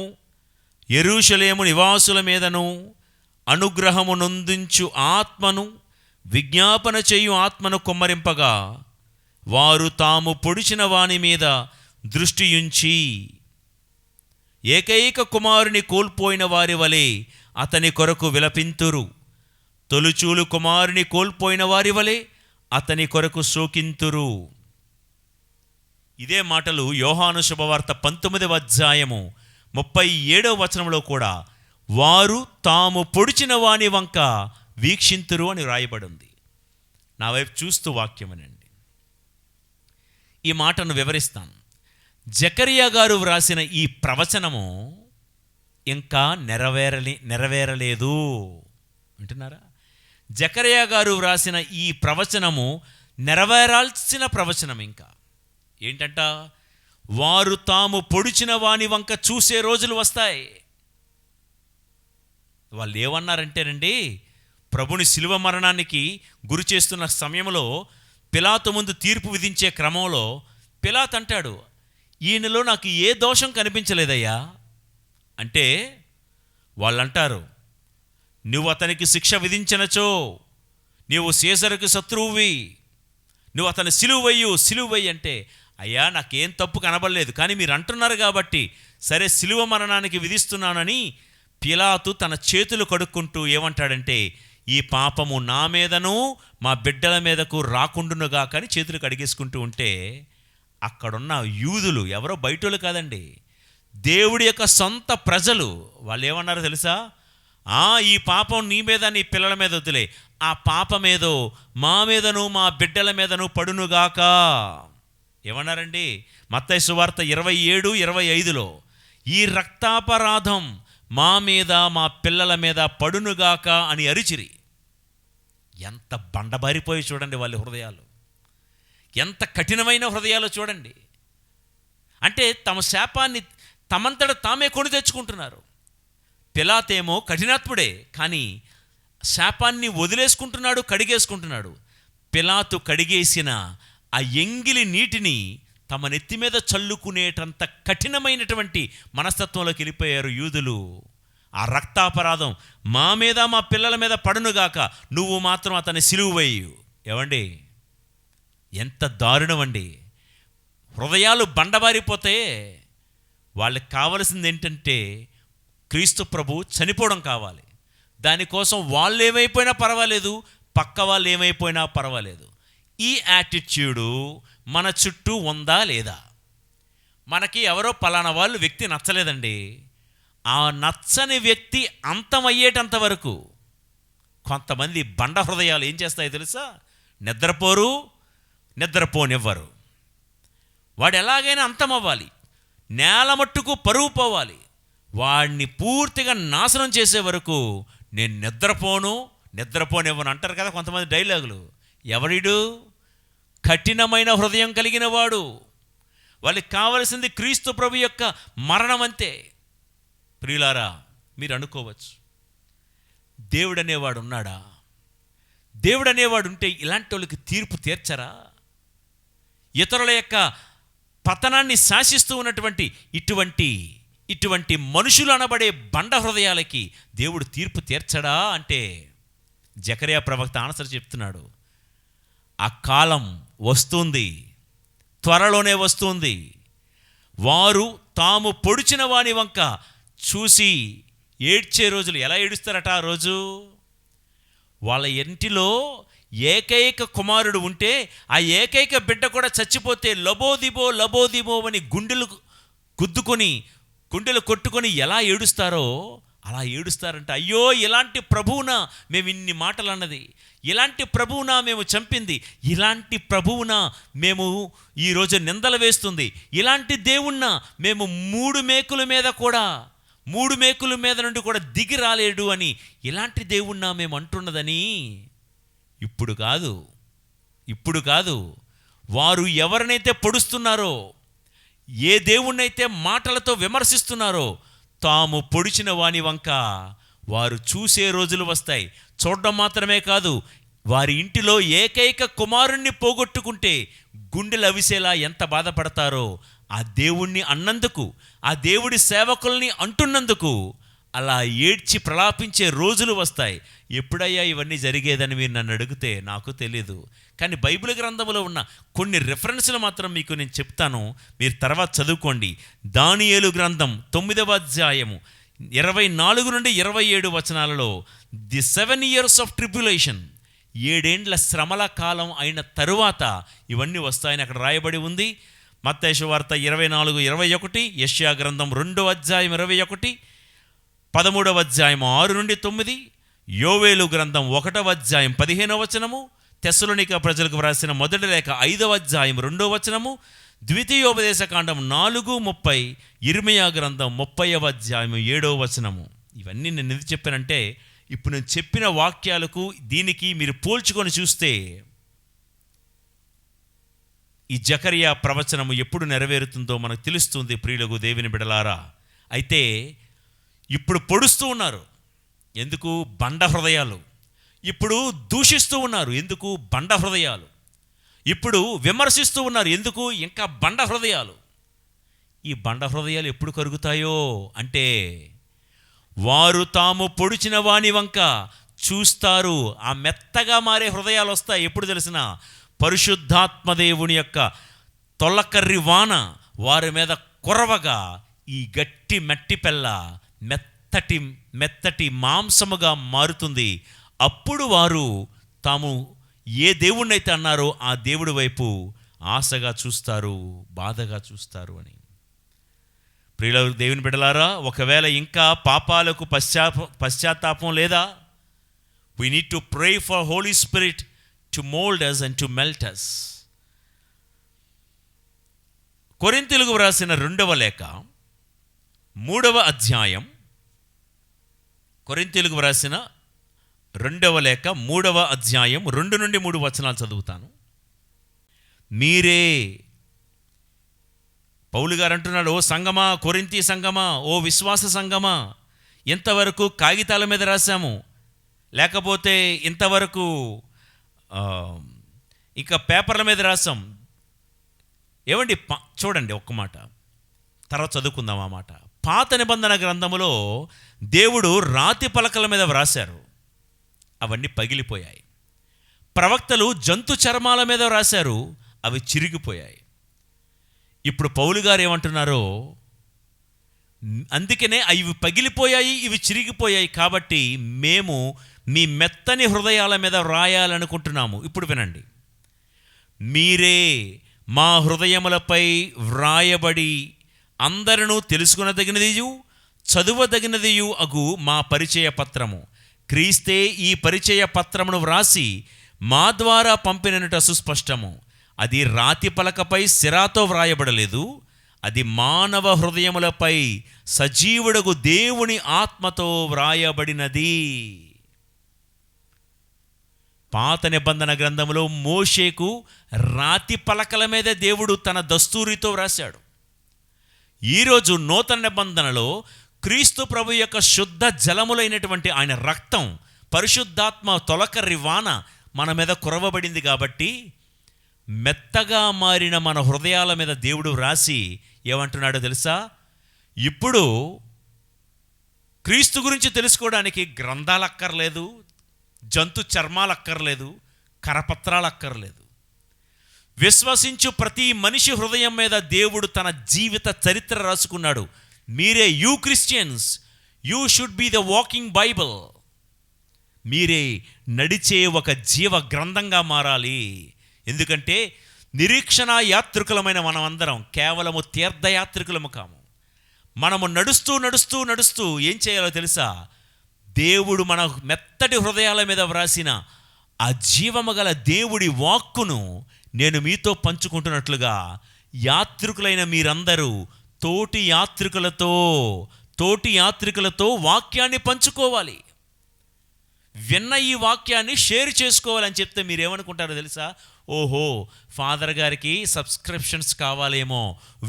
యెరూషలేము నివాసుల మీదను అనుగ్రహము నొందించు ఆత్మను, విజ్ఞాపన చేయు ఆత్మను కొమ్మరింపగా వారు తాము పొడిచిన వాని మీద దృష్టియుంచి ఏకైక కుమారుని కోల్పోయిన వారి వలె అతని కొరకు విలపింతురు. తొలుచూలు కుమారుని కోల్పోయిన వారి వలె అతని కొరకు శోకింతురు. ఇదే మాటలు యోహాను శుభవార్త 19వ అధ్యాయము 37వ వచనంలో కూడా వారు తాము పొడిచిన వాని వంక వీక్షింతురు అని వ్రాయబడింది. నా వైపు చూస్తూ వాక్యం వినండి. ఈ మాటను వివరిస్తాను. జకరియా గారు వ్రాసిన ఈ ప్రవచనము ఇంకా నెరవేరలేదు. వింటున్నారా? జకరియా గారు వ్రాసిన ఈ ప్రవచనము నెరవేరాల్సిన ప్రవచనం. ఇంకా ఏంటంట? వారు తాము పొడిచిన వాని వంక చూసే రోజులు వస్తాయి. వాళ్ళు ఏమన్నారంటేనండి, ప్రభుని శిలువ మరణానికి గురి చేస్తున్న సమయంలో పిలాతు ముందు తీర్పు విధించే క్రమంలో పిలాతు అంటాడు, ఈయనలో నాకు ఏ దోషం కనిపించలేదయ్యా అంటే, వాళ్ళంటారు నువ్వు అతనికి శిక్ష విధించినచో నీవు సీసరుకు శత్రువువి, నువ్వు అతను సిలువయ్యి అంటే, అయ్యా నాకేం తప్పు కనబడలేదు, కానీ మీరు అంటున్నారు కాబట్టి సరే సిలువ మరణానికి విధిస్తున్నానని పిలాతు తన చేతులు కడుక్కుంటూ ఏమంటాడంటే, ఈ పాపము నా మీదను మా బిడ్డల మీదకు రాకుండునుగా కానీ చేతులు కడిగేసుకుంటూ ఉంటే, అక్కడున్న యూదులు ఎవరో బయటోళ్ళు కాదండి, దేవుడి యొక్క సొంత ప్రజలు, వాళ్ళు ఏమన్నారో తెలుసా? ఈ పాపం నీ మీద నీ పిల్లల మీద వద్దులే, ఆ పాపమేదో మా మీదను మా బిడ్డల మీదను పడునుగాక. ఏమన్నారండి? మత్తయి సువార్త 27:25లో ఈ రక్తాపరాధం మా మీద మా పిల్లల మీద పడునుగాక అని అరిచిరి. ఎంత బండబారిపోయి చూడండి వాళ్ళ హృదయాలు, ఎంత కఠినమైన హృదయాలు చూడండి. అంటే తమ శాపాన్ని తమంతట తామే కొని తెచ్చుకుంటున్నారు. పిలాతేమో కఠినాత్ముడే, కానీ శాపాన్ని వదిలేసుకుంటున్నాడు, కడిగేసుకుంటున్నాడు. పిలాతు కడిగేసిన ఆ ఎంగిలి నీటిని తమ నెత్తి మీద చల్లుకునేటంత కఠినమైనటువంటి మనస్తత్వంలోకి వెళ్ళిపోయారు యూదులు. ఆ రక్తాపరాధం మా మీద మా పిల్లల మీద పడునుగాక, నువ్వు మాత్రం అతన్ని సిలువ వేయు. ఏవండి, ఎంత దారుణం అండి! హృదయాలు బండబారిపోతే వాళ్ళకి కావలసింది ఏంటంటే క్రీస్తు ప్రభు చనిపోవడం కావాలి. దానికోసం వాళ్ళు ఏమైపోయినా పర్వాలేదు, పక్క వాళ్ళు ఏమైపోయినా పర్వాలేదు. ఈ యాటిట్యూడు మన చుట్టూ ఉందా లేదా? మనకి ఎవరో పలానా వాళ్ళు వ్యక్తి నచ్చలేదండి, ఆ నచ్చని వ్యక్తి అంతమయ్యేటంత వరకు కొంతమంది బండ హృదయాలు ఏం చేస్తాయో తెలుసా? నిద్రపోనివ్వరు. వాడు ఎలాగైనా అంతమవ్వాలి, నేల మట్టుకు పరువు పోవాలి, వాడిని పూర్తిగా నాశనం చేసే వరకు నేను నిద్రపోనివ్వను అంటారు కదా కొంతమంది డైలాగులు. ఎవరిడు? కఠినమైన హృదయం కలిగిన వాడు. వాళ్ళకి కావలసింది క్రీస్తు ప్రభు యొక్క మరణం అంతే. ప్రియులారా, మీరు అనుకోవచ్చు, దేవుడు అనేవాడు ఉన్నాడా? దేవుడు అనేవాడు ఉంటే ఇలాంటి వాళ్ళకి తీర్పు తీర్చరా? ఇతరుల యొక్క పతనాన్ని శాసిస్తూ ఉన్నటువంటి ఇటువంటి మనుషులు అనబడే బండ హృదయాలకి దేవుడు తీర్పు తీర్చడా అంటే, జకర్యా ప్రవక్త ఆన్సర్ చెప్తున్నాడు. ఆ కాలం వస్తుంది, త్వరలోనే వస్తుంది. వారు తాము పొడిచిన వాని వంక చూసి ఏడ్చే రోజులు. ఎలా ఏడుస్తారట ఆ రోజు? వాళ్ళ ఇంటిలో ఏకైక కుమారుడు ఉంటే ఆ ఏకైక బిడ్డ కూడా చచ్చిపోతే లబోదిబో అని గుండెలు కొట్టుకొని ఎలా ఏడుస్తారో అలా ఏడుస్తారంట. అయ్యో, ఇలాంటి ప్రభువునా మేము ఇన్ని మాటలు అన్నది, ఇలాంటి ప్రభువునా మేము చంపింది, ఇలాంటి ప్రభువునా మేము ఈరోజు నిందలు వేస్తుంది, ఇలాంటి దేవుణ్ణా మేము మూడు మేకుల మీద నుండి కూడా దిగి రాలేడు అని, ఇలాంటి దేవుణ్ణా మేము అంటున్నదని. ఇప్పుడు కాదు, వారు ఎవరినైతే పొడుస్తున్నారో, ఏ దేవుణ్ణైతే మాటలతో విమర్శిస్తున్నారో, తాము పొడిచిన వాని వంక వారు చూసే రోజులు వస్తాయి. చూడడం మాత్రమే కాదు, వారి ఇంటిలో ఏకైక కుమారుణ్ణి పోగొట్టుకుంటే గుండెలు అవిసేలా ఎంత బాధపడతారో, ఆ దేవుణ్ణి అన్నందుకు, ఆ దేవుడి సేవకుల్ని అంటున్నందుకు అలా ఏడ్చి ప్రలాపించే రోజులు వస్తాయి. ఎప్పుడయ్యా ఇవన్నీ జరిగేదని మీరు నన్ను అడిగితే నాకు తెలీదు. కానీ బైబిల్ గ్రంథంలో ఉన్న కొన్ని రెఫరెన్స్లు మాత్రం మీకు నేను చెప్తాను, మీరు తర్వాత చదువుకోండి. దానియేలు గ్రంథం 9వ అధ్యాయము 24 నుండి 27 వచనాలలో ది 7 years ఆఫ్ ట్రిబ్యులేషన్, 7 ఏండ్ల శ్రమల కాలం అయిన తరువాత ఇవన్నీ వస్తాయని అక్కడ రాయబడి ఉంది. మత్తయి సువార్త 24:21, యెషయా గ్రంథం 2వ అధ్యాయం 21, 13వ అధ్యాయం 6 నుండి 9, యోవేలు గ్రంథం 1వ అధ్యాయం 15వ వచనము, తెస్సలోనిక ప్రజలకు వ్రాసిన మొదటి లేఖ 5వ అధ్యాయం 2వ వచనము, ద్వితీయోపదేశకాండం 4:30, ఇర్మీయా గ్రంథం 30వ అధ్యాయం 7వ వచనము. ఇవన్నీ నేను ఎందుకు చెప్పానంటే, ఇప్పుడు నేను చెప్పిన వాక్యాలకు దీనికి మీరు పోల్చుకొని చూస్తే ఈ జకర్యా ప్రవచనము ఎప్పుడు నెరవేరుతుందో మనకు తెలుస్తుంది. ప్రియులకు దేవుని బిడలారా, అయితే ఇప్పుడు పొడుస్తూ ఉన్నారు ఎందుకు? బండ హృదయాలు. ఇప్పుడు దూషిస్తూ ఉన్నారు ఎందుకు? బండ హృదయాలు. ఇప్పుడు విమర్శిస్తూ ఉన్నారు ఎందుకు? ఇంకా బండ హృదయాలు. ఈ బండ హృదయాలు ఎప్పుడు కరుగుతాయో అంటే, వారు తాము పొడిచిన వాని వంక చూస్తారు. ఆ మెత్తగా మారే హృదయాలు వస్తాయి ఎప్పుడు తెలిసిన పరిశుద్ధాత్మదేవుని యొక్క తొలకర్రి వాన వారి మీద కురవగా ఈ గట్టి మట్టి పెళ్ళ మెత్తటి మెత్తటి మాంసముగా మారుతుంది. అప్పుడు వారు తాము ఏ దేవుణ్ణైతే అన్నారో ఆ దేవుడి వైపు ఆశగా చూస్తారు, బాధగా చూస్తారు అని. ప్రియుల దేవుని బిడ్డలారా, ఒకవేళ ఇంకా పాపాలకు పశ్చాత్తాపం లేదా, we need to pray for Holy Spirit to mold us and to melt us. కొరింథీయులకు వ్రాసిన 2వ లేఖ 3వ అధ్యాయం, కొరింథీయులకు వ్రాసిన 2వ లేఖ 3వ అధ్యాయం 2 నుండి 3 వచనాలు చదువుతాను. మీరే, పౌలు గారు అంటున్నాడు, ఓ సంగమా, కొరింథీ సంగమా, ఓ విశ్వాస సంగమా, ఇంతవరకు కాగితాల మీద రాశాము, లేకపోతే ఇంతవరకు ఇంకా పేపర్ల మీద రాసాం. ఏమండి, చూడండి ఒక్క మాట, తర్వాత చదువుకుందాం ఆ మాట. పాత నిబంధన గ్రంథములో దేవుడు రాతి పలకల మీద వ్రాశారు, అవన్నీ పగిలిపోయాయి. ప్రవక్తలు జంతు చర్మాల మీద వ్రాశారు, అవి చిరిగిపోయాయి. ఇప్పుడు పౌలు గారు ఏమంటున్నారో, అందుకనే ఇవి పగిలిపోయాయి, ఇవి చిరిగిపోయాయి, కాబట్టి మేము మీ మెత్తని హృదయాల మీద వ్రాయాలనుకుంటున్నాము. ఇప్పుడు వినండి. మీరే మా హృదయములపై వ్రాయబడి అందరూ తెలుసుకునదగినదియు చదువదగినదియు అగు మా పరిచయ పత్రము. క్రీస్తే ఈ పరిచయ పత్రమును వ్రాసి మా ద్వారా పంపినట సుస్పష్టము. అది రాతి పలకపై సిరాతో వ్రాయబడలేదు, అది మానవ హృదయములపై సజీవుడగు దేవుని ఆత్మతో వ్రాయబడినది. పాత నిబంధన గ్రంథంలో మోషేకు రాతి పలకల మీద దేవుడు తన దస్తూరితో వ్రాశాడు. ఈరోజు నూతన నిబంధనలో క్రీస్తు ప్రభు యొక్క శుద్ధ జలములైనటువంటి ఆయన రక్తం, పరిశుద్ధాత్మ తొలకర్రి వాన మన మీద కురవబడింది కాబట్టి మెత్తగా మారిన మన హృదయాల మీద దేవుడు వ్రాసి ఏమంటున్నాడో తెలుసా? ఇప్పుడు క్రీస్తు గురించి తెలుసుకోవడానికి గ్రంథాలు అక్కర్లేదు, జంతు చర్మాలు అక్కర్లేదు, కరపత్రాలు అక్కర్లేదు. విశ్వసించు ప్రతి మనిషి హృదయం మీద దేవుడు తన జీవిత చరిత్ర రాసుకున్నాడు. మీరే, you Christians, you should be the walking Bible. మీరే నడిచే ఒక జీవ గ్రంథంగా మారాలి. ఎందుకంటే నిరీక్షణ యాత్రికులమైన మనమందరం కేవలము తీర్థయాత్రికులము కాము. మనము నడుస్తూ నడుస్తూ నడుస్తూ ఏం చేయాలో తెలుసా? దేవుడు మన మెత్తటి హృదయాల మీద వ్రాసిన ఆ జీవము గల దేవుడి వాక్కును నేను మీతో పంచుకుంటున్నట్లుగా యాత్రికులైన మీరందరూ తోటి యాత్రికులతో వాక్యాన్ని పంచుకోవాలి. విన్న ఈ వాక్యాన్ని షేర్ చేసుకోవాలని చెప్తే మీరేమనుకుంటారో తెలుసా? ఓహో, ఫాదర్ గారికి సబ్స్క్రిప్షన్స్ కావాలేమో,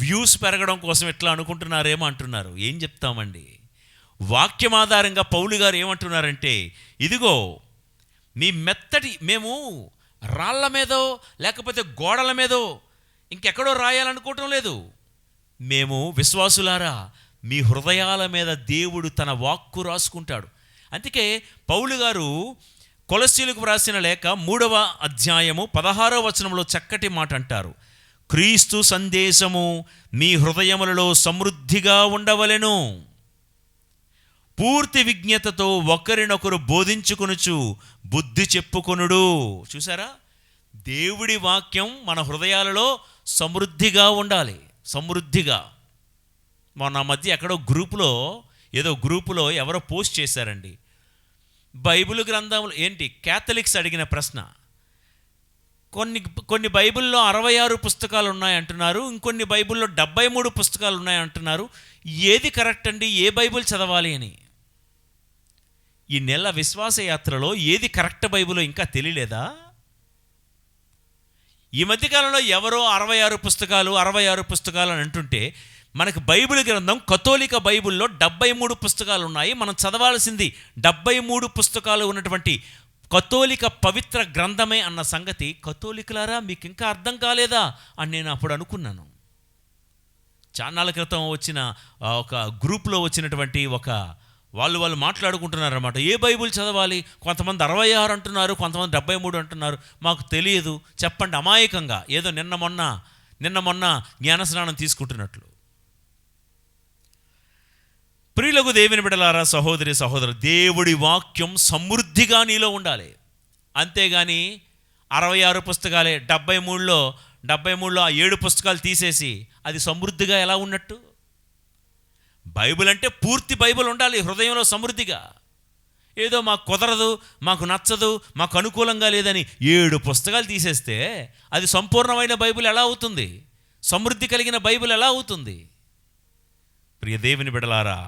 వ్యూస్ పెరగడం కోసం ఎట్లా అనుకుంటున్నారేమో అంటున్నారు. ఏం చెప్తామండి? వాక్యం ఆధారంగా పౌలు గారు ఏమంటున్నారంటే, ఇదిగో మీ మేము రాళ్ల మీదో లేకపోతే గోడల మీదో ఇంకెక్కడో రాయాలనుకోవటం లేదు. మేము విశ్వాసులారా మీ హృదయాల మీద దేవుడు తన వాక్కు రాసుకుంటాడు. అందుకే పౌలు గారు కొలస్సీలకు వ్రాసిన లేఖ 3వ అధ్యాయము 16వ వచనంలో చక్కటి మాట అంటారు. క్రీస్తు సందేశము మీ హృదయములలో సమృద్ధిగా ఉండవలెను, పూర్తి విజ్ఞతతో ఒకరినొకరు బోధించుకొనుచు బుద్ధి చెప్పుకొనుడు. చూసారా, దేవుడి వాక్యం మన హృదయాలలో సమృద్ధిగా ఉండాలి. సమృద్ధిగా. మొన్న మధ్య ఎక్కడో గ్రూపులో ఎవరో పోస్ట్ చేశారండి, బైబిల్ గ్రంథంలో ఏంటి, క్యాథలిక్స్ అడిగిన ప్రశ్న. కొన్ని బైబిల్లో 66 పుస్తకాలు ఉన్నాయంటున్నారు, ఇంకొన్ని బైబిల్లో 73 పుస్తకాలు ఉన్నాయంటున్నారు. ఏది కరెక్ట్ అండి? ఏ బైబిల్ చదవాలి అని. ఈ నెల విశ్వాస యాత్రలో ఏది కరెక్ట్ బైబిల్ ఇంకా తెలియలేదా? ఈ మధ్యకాలంలో ఎవరో 66 పుస్తకాలు అని అంటుంటే, మనకు బైబిల్ గ్రంథం కథోలిక బైబిల్లో 73 పుస్తకాలు ఉన్నాయి. మనం చదవాల్సింది 73 పుస్తకాలు ఉన్నటువంటి కథోలిక పవిత్ర గ్రంథమే అన్న సంగతి కథోలికులారా మీకు ఇంకా అర్థం కాలేదా అని నేను అప్పుడు అనుకున్నాను. చాన్నాళ్ళ క్రితం వచ్చిన ఒక గ్రూప్లో వచ్చినటువంటి వాళ్ళు మాట్లాడుకుంటున్నారన్నమాట. ఏ బైబిల్ చదవాలి? కొంతమంది 66 అంటున్నారు, కొంతమంది 73 అంటున్నారు. మాకు తెలియదు, చెప్పండి అమాయకంగా, ఏదో నిన్న మొన్న జ్ఞానస్నానం తీసుకుంటున్నట్లు. ప్రియులకు దేవుని బిడ్డలారా, సహోదరి సహోదరు, దేవుడి వాక్యం సమృద్ధిగా నీలో ఉండాలి. అంతేగాని 66 పుస్తకాలే 73లో ఆ 7 పుస్తకాలు తీసేసి అది సమృద్ధిగా ఎలా ఉన్నట్టు? బైబిల్ అంటే పూర్తి బైబిల్ ఉండాలి హృదయంలో సమృద్ధిగా. ఏదో మాకు కుదరదు, మాకు నచ్చదు, మాకు అనుకూలంగా లేదని 7 పుస్తకాలు తీసేస్తే అది సంపూర్ణమైన బైబిల్ ఎలా అవుతుంది? సమృద్ధి కలిగిన బైబిల్ ఎలా అవుతుంది? ప్రియ దేవుని బిడ్డలారా,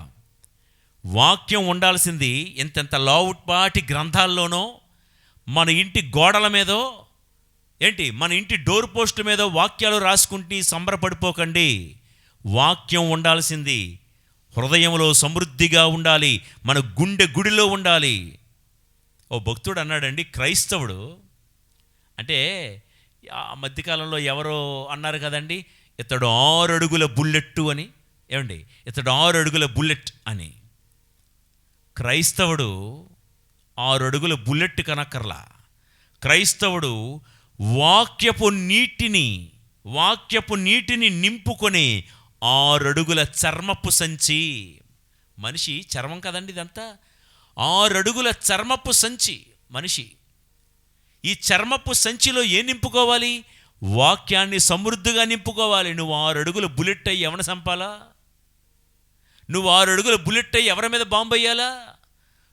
వాక్యం ఉండాల్సింది ఎంతెంత లావుపాటి గ్రంథాల్లోనో, మన ఇంటి గోడల మీదో, మన ఇంటి డోర్ పోస్ట్ మీదో వాక్యాలు రాసుకుంటే సంబరపడిపోకండి. వాక్యం ఉండాల్సింది హృదయంలో సమృద్ధిగా ఉండాలి, మన గుడిలో ఉండాలి. ఓ భక్తుడు అన్నాడండి, క్రైస్తవుడు అంటే ఆ మధ్యకాలంలో ఎవరో అన్నారు కదండి, ఇతడు 6 అడుగుల బుల్లెట్టు అని. ఇతడు 6 అడుగుల బుల్లెట్ అని. క్రైస్తవుడు 6 అడుగుల బుల్లెట్ కనక్కర్లా. క్రైస్తవుడు వాక్యపు నీటిని నింపుకొని 6 అడుగుల చర్మపు సంచి. మనిషి చర్మం కదండి ఇదంతా. 6 అడుగుల చర్మపు సంచి మనిషి. ఈ చర్మపు సంచిలో ఏం నింపుకోవాలి? వాక్యాన్ని సమృద్ధిగా నింపుకోవాలి. నువ్వు 6 అడుగుల బుల్లెట్ అయ్యి ఎవరిని చంపాలా? నువ్వు 6 అడుగుల బుల్లెట్ అయ్యి ఎవరి మీద బాంబు వేయాలా?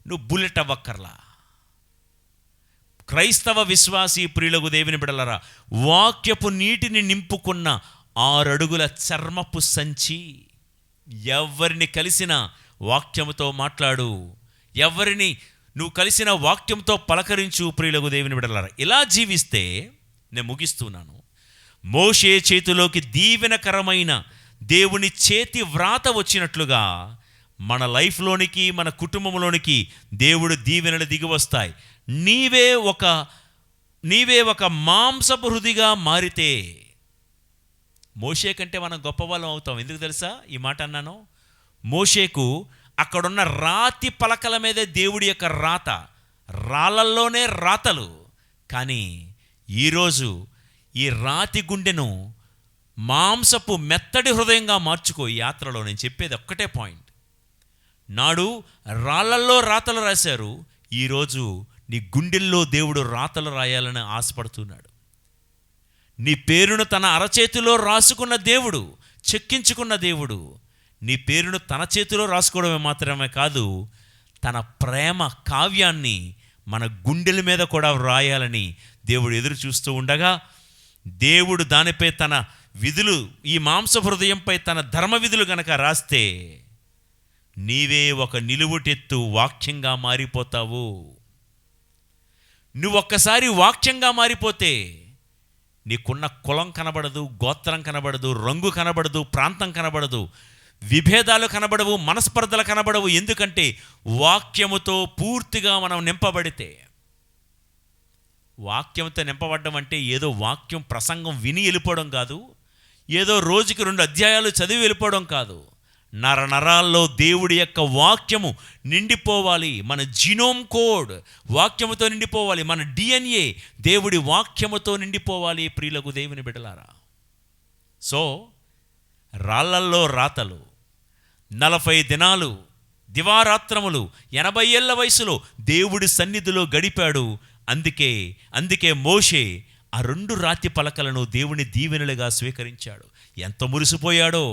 నువ్వు బుల్లెట్ అవ్వక్కర్లా. క్రైస్తవ విశ్వాసీ ప్రియులకు దేవుని బిడ్డలారా, వాక్యపు నీటిని నింపుకున్న 6 అడుగుల చర్మపు సంచి. ఎవరిని కలిసిన వాక్యముతో మాట్లాడు, ఎవరిని నువ్వు కలిసిన వాక్యంతో పలకరించు. ప్రియులకు దేవుని బిడ్డలారా, ఇలా జీవిస్తే, నేను ముగిస్తున్నాను, మోషే చేతిలోకి దీవెనకరమైన దేవుని చేతి వ్రాత వచ్చినట్లుగా మన లైఫ్లోనికి, మన కుటుంబంలోనికి దేవుడు దీవెనలు దిగి వస్తాయి. నీవే ఒక మాంసపు హృదిగా మారితే మోషే కంటే మనం గొప్పవాళ్ళం అవుతాం. ఎందుకు తెలుసా ఈ మాట అన్నాను? మోషేకు అక్కడున్న రాతి పలకల మీదే దేవుడి యొక్క రాత, రాళ్ళల్లోనే రాతలు. కానీ ఈరోజు ఈ రాతి గుండెను మాంసపు మెత్తడి హృదయంగా మార్చుకో. ఈ యాత్రలో నేను చెప్పేది ఒక్కటే పాయింట్. నాడు రాళ్ళల్లో రాతలు రాశారు, ఈరోజు నీ గుండెల్లో దేవుడు రాతలు రాయాలని ఆశపడుతున్నాడు. నీ పేరును తన అరచేతిలో రాసుకున్న దేవుడు, చెక్కించుకున్న దేవుడు, నీ పేరును తన చేతిలో రాసుకోవడమే మాత్రమే కాదు, తన ప్రేమ కావ్యాన్ని మన గుండెల మీద కూడా వ్రాయాలని దేవుడు ఎదురు చూస్తూ ఉండగా, దేవుడు దానిపై తన విధులు, ఈ మాంస హృదయంపై తన ధర్మ విధులు గనక రాస్తే, నీవే ఒక నిలువుటెత్తు వాక్యంగా మారిపోతావు. నువ్వు ఒక్కసారి వాక్యంగా మారిపోతే నీకున్న కులం కనబడదు, గోత్రం కనబడదు, రంగు కనబడదు, ప్రాంతం కనబడదు, విభేదాలు కనబడవు, మనస్పర్ధలు కనబడవు. ఎందుకంటే వాక్యముతో పూర్తిగా మనం నింపబడితే. వాక్యంతో నింపబడడం అంటే ఏదో వాక్యం ప్రసంగం విని వెళ్ళిపోవడం కాదు, ఏదో రోజుకి 2 అధ్యాయాలు చదివి వెళ్ళిపోవడం కాదు. నరాల్లో దేవుడి యొక్క వాక్యము నిండిపోవాలి. మన జీనోమ్ కోడ్ వాక్యముతో నిండిపోవాలి. మన DNA దేవుడి వాక్యముతో నిండిపోవాలి. ప్రియులకు దేవుని బిడ్డలారా, సో రాళ్ళల్లో రాతలు 40 దినాలు దివారాత్రములు 80 ఏళ్ల వయసులో దేవుడి సన్నిధిలో గడిపాడు. అందుకే మోషే ఆ 2 రాతి పలకలను దేవుని దీవెనలుగా స్వీకరించాడు. ఎంత మురిసిపోయాడో!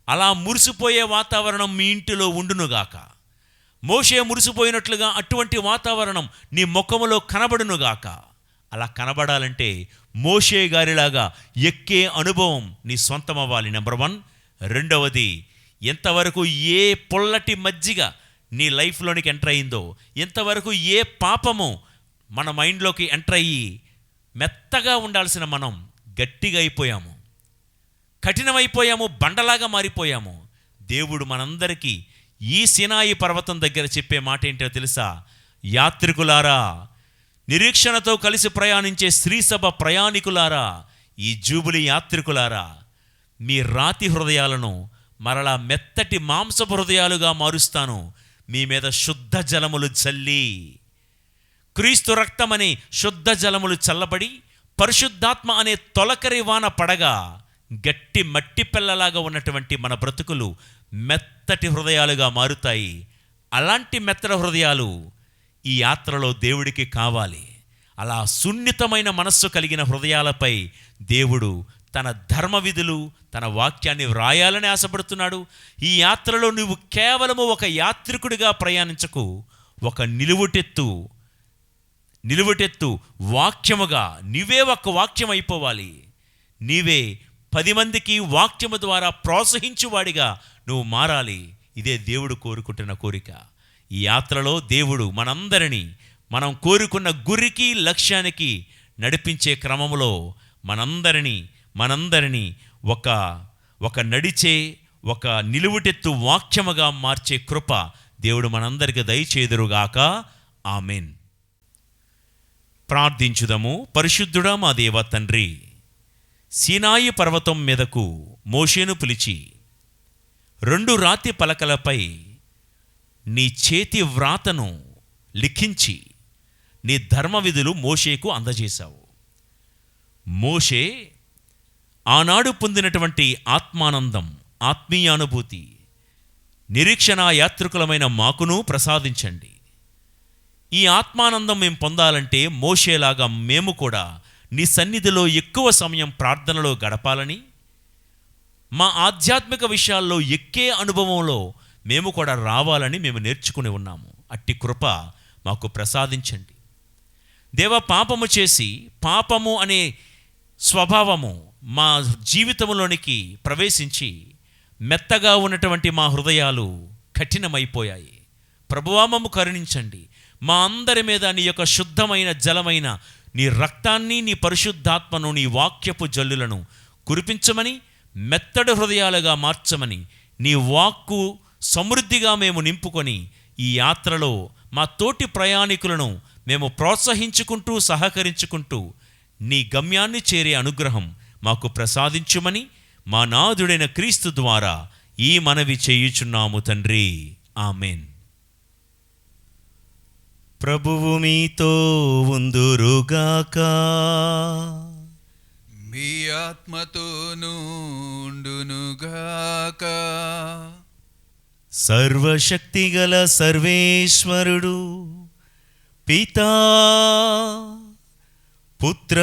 అలా మురిసిపోయే వాతావరణం మీ ఇంటిలో ఉండునుగాక. మోషే మురిసిపోయినట్లుగా అటువంటి వాతావరణం నీ ముఖములో కనబడునుగాక. అలా కనబడాలంటే మోషే గారిలాగా ఎక్కే అనుభవం నీ సొంతం అవ్వాలి. నెంబర్ 1. రెండవది, ఎంతవరకు ఏ పొల్లటి మజ్జిగ నీ లైఫ్లోనికి ఎంటర్ అయిందో, ఎంతవరకు ఏ పాపము మన మైండ్లోకి ఎంటర్ అయ్యి మెత్తగా ఉండాల్సిన మనం గట్టిగా అయిపోయాము, కఠినమైపోయాము, బండలాగా మారిపోయాము. దేవుడు మనందరికీ ఈ సీనాయి పర్వతం దగ్గర చెప్పే మాట ఏంటో తెలుసా? యాత్రికులారా, నిరీక్షణతో కలిసి ప్రయాణించే శ్రీసభ ప్రయాణికులారా, ఈ జూబిలీ యాత్రికులారా, మీ రాతి హృదయాలను మరలా మెత్తటి మాంసపు హృదయాలుగా మారుస్తాను. మీ మీద శుద్ధ జలములు చల్లి, క్రీస్తు రక్తమనే శుద్ధ జలములు చల్లబడి పరిశుద్ధాత్మ అనే తొలకరి వాన పడగా గట్టి మట్టి పిల్లలాగా ఉన్నటువంటి మన బ్రతుకులు మెత్తటి హృదయాలుగా మారుతాయి. అలాంటి మెత్తటి హృదయాలు ఈ యాత్రలో దేవుడికి కావాలి. అలా సున్నితమైన మనస్సు కలిగిన హృదయాలపై దేవుడు తన ధర్మ విధులు, తన వాక్యాన్ని వ్రాయాలని ఆశపడుతున్నాడు. ఈ యాత్రలో నువ్వు కేవలము ఒక యాత్రికుడిగా ప్రయాణించకు, ఒక నిలువుటెత్తు వాక్యముగా నీవే ఒక వాక్యం అయిపోవాలి. నీవే 10 మందికి వాక్యము ద్వారా ప్రోత్సహించువాడిగా నువ్వు మారాలి. ఇదే దేవుడు కోరుకుంటున్న కోరిక. ఈ యాత్రలో దేవుడు మనందరినీ మనం కోరుకున్న గురికి, లక్ష్యానికి నడిపించే క్రమంలో మనందరినీ ఒక నడిచే, ఒక నిలువుటెత్తు వాక్యముగా మార్చే కృప దేవుడు మనందరికీ దయచేదురుగాక. ఆమెన్. ప్రార్థించుదము. పరిశుద్ధుడా మా దేవ తండ్రి, సీనాయి పర్వతం మీదకు మోషేను పిలిచి 2 రాతి పలకలపై నీ చేతి వ్రాతను లిఖించి నీ ధర్మ విధులు మోషేకు అందజేశావు. మోషే ఆనాడు పొందినటువంటి ఆత్మానందం, ఆత్మీయానుభూతి నిరీక్షణ యాత్రికులమైన మాకును ప్రసాదించండి. ఈ ఆత్మానందం మేము పొందాలంటే మోషేలాగా మేము కూడా నీ సన్నిధిలో ఎక్కువ సమయం ప్రార్థనలో గడపాలని, మా ఆధ్యాత్మిక విషయాల్లో ఎక్కే అనుభవంలో మేము కూడా రావాలని మేము నేర్చుకుని ఉన్నాము. అట్టి కృప మాకు ప్రసాదించండి దేవా. పాపము చేసి పాపము అనే స్వభావము మా జీవితంలోనికి ప్రవేశించి మెత్తగా ఉన్నటువంటి మా హృదయాలు కఠినమైపోయాయి. ప్రభువా మమ్ము కరుణించండి. మా అందరి మీద నీ యొక్క శుద్ధమైన జలమైన నీ రక్తాన్ని, నీ పరిశుద్ధాత్మను, నీ వాక్యపు జల్లులను కురిపించమని, మెత్తడి హృదయాలుగా మార్చమని, నీ వాక్కు సమృద్ధిగా మేము నింపుకొని ఈ యాత్రలో మా తోటి ప్రయాణికులను మేము ప్రోత్సహించుకుంటూ, సహకరించుకుంటూ నీ గమ్యాన్ని చేరే అనుగ్రహం మాకు ప్రసాదించుమని మా నాథుడైన క్రీస్తు ద్వారా ఈ మనవి చేయుచున్నాము తండ్రి. ఆమెన్. ప్రభువు మీతో ఉందురుగాక. మీ ఆత్మతోనూ ఉండునుగాక. సర్వశక్తిగల సర్వేశ్వరుడు పితా, పుత్ర,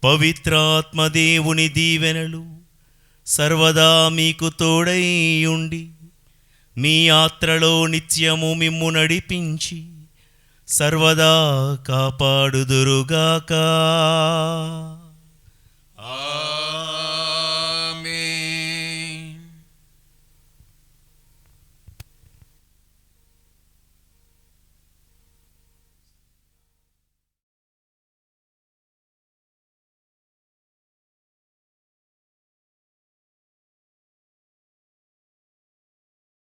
పవిత్రాత్మదేవుని దీవెనలు సర్వదా మీకు తోడై ఉండి మీ యాత్రలో నిత్యము మిమ్ము నడిపించి సర్వదా కాపాడుదురుగాక.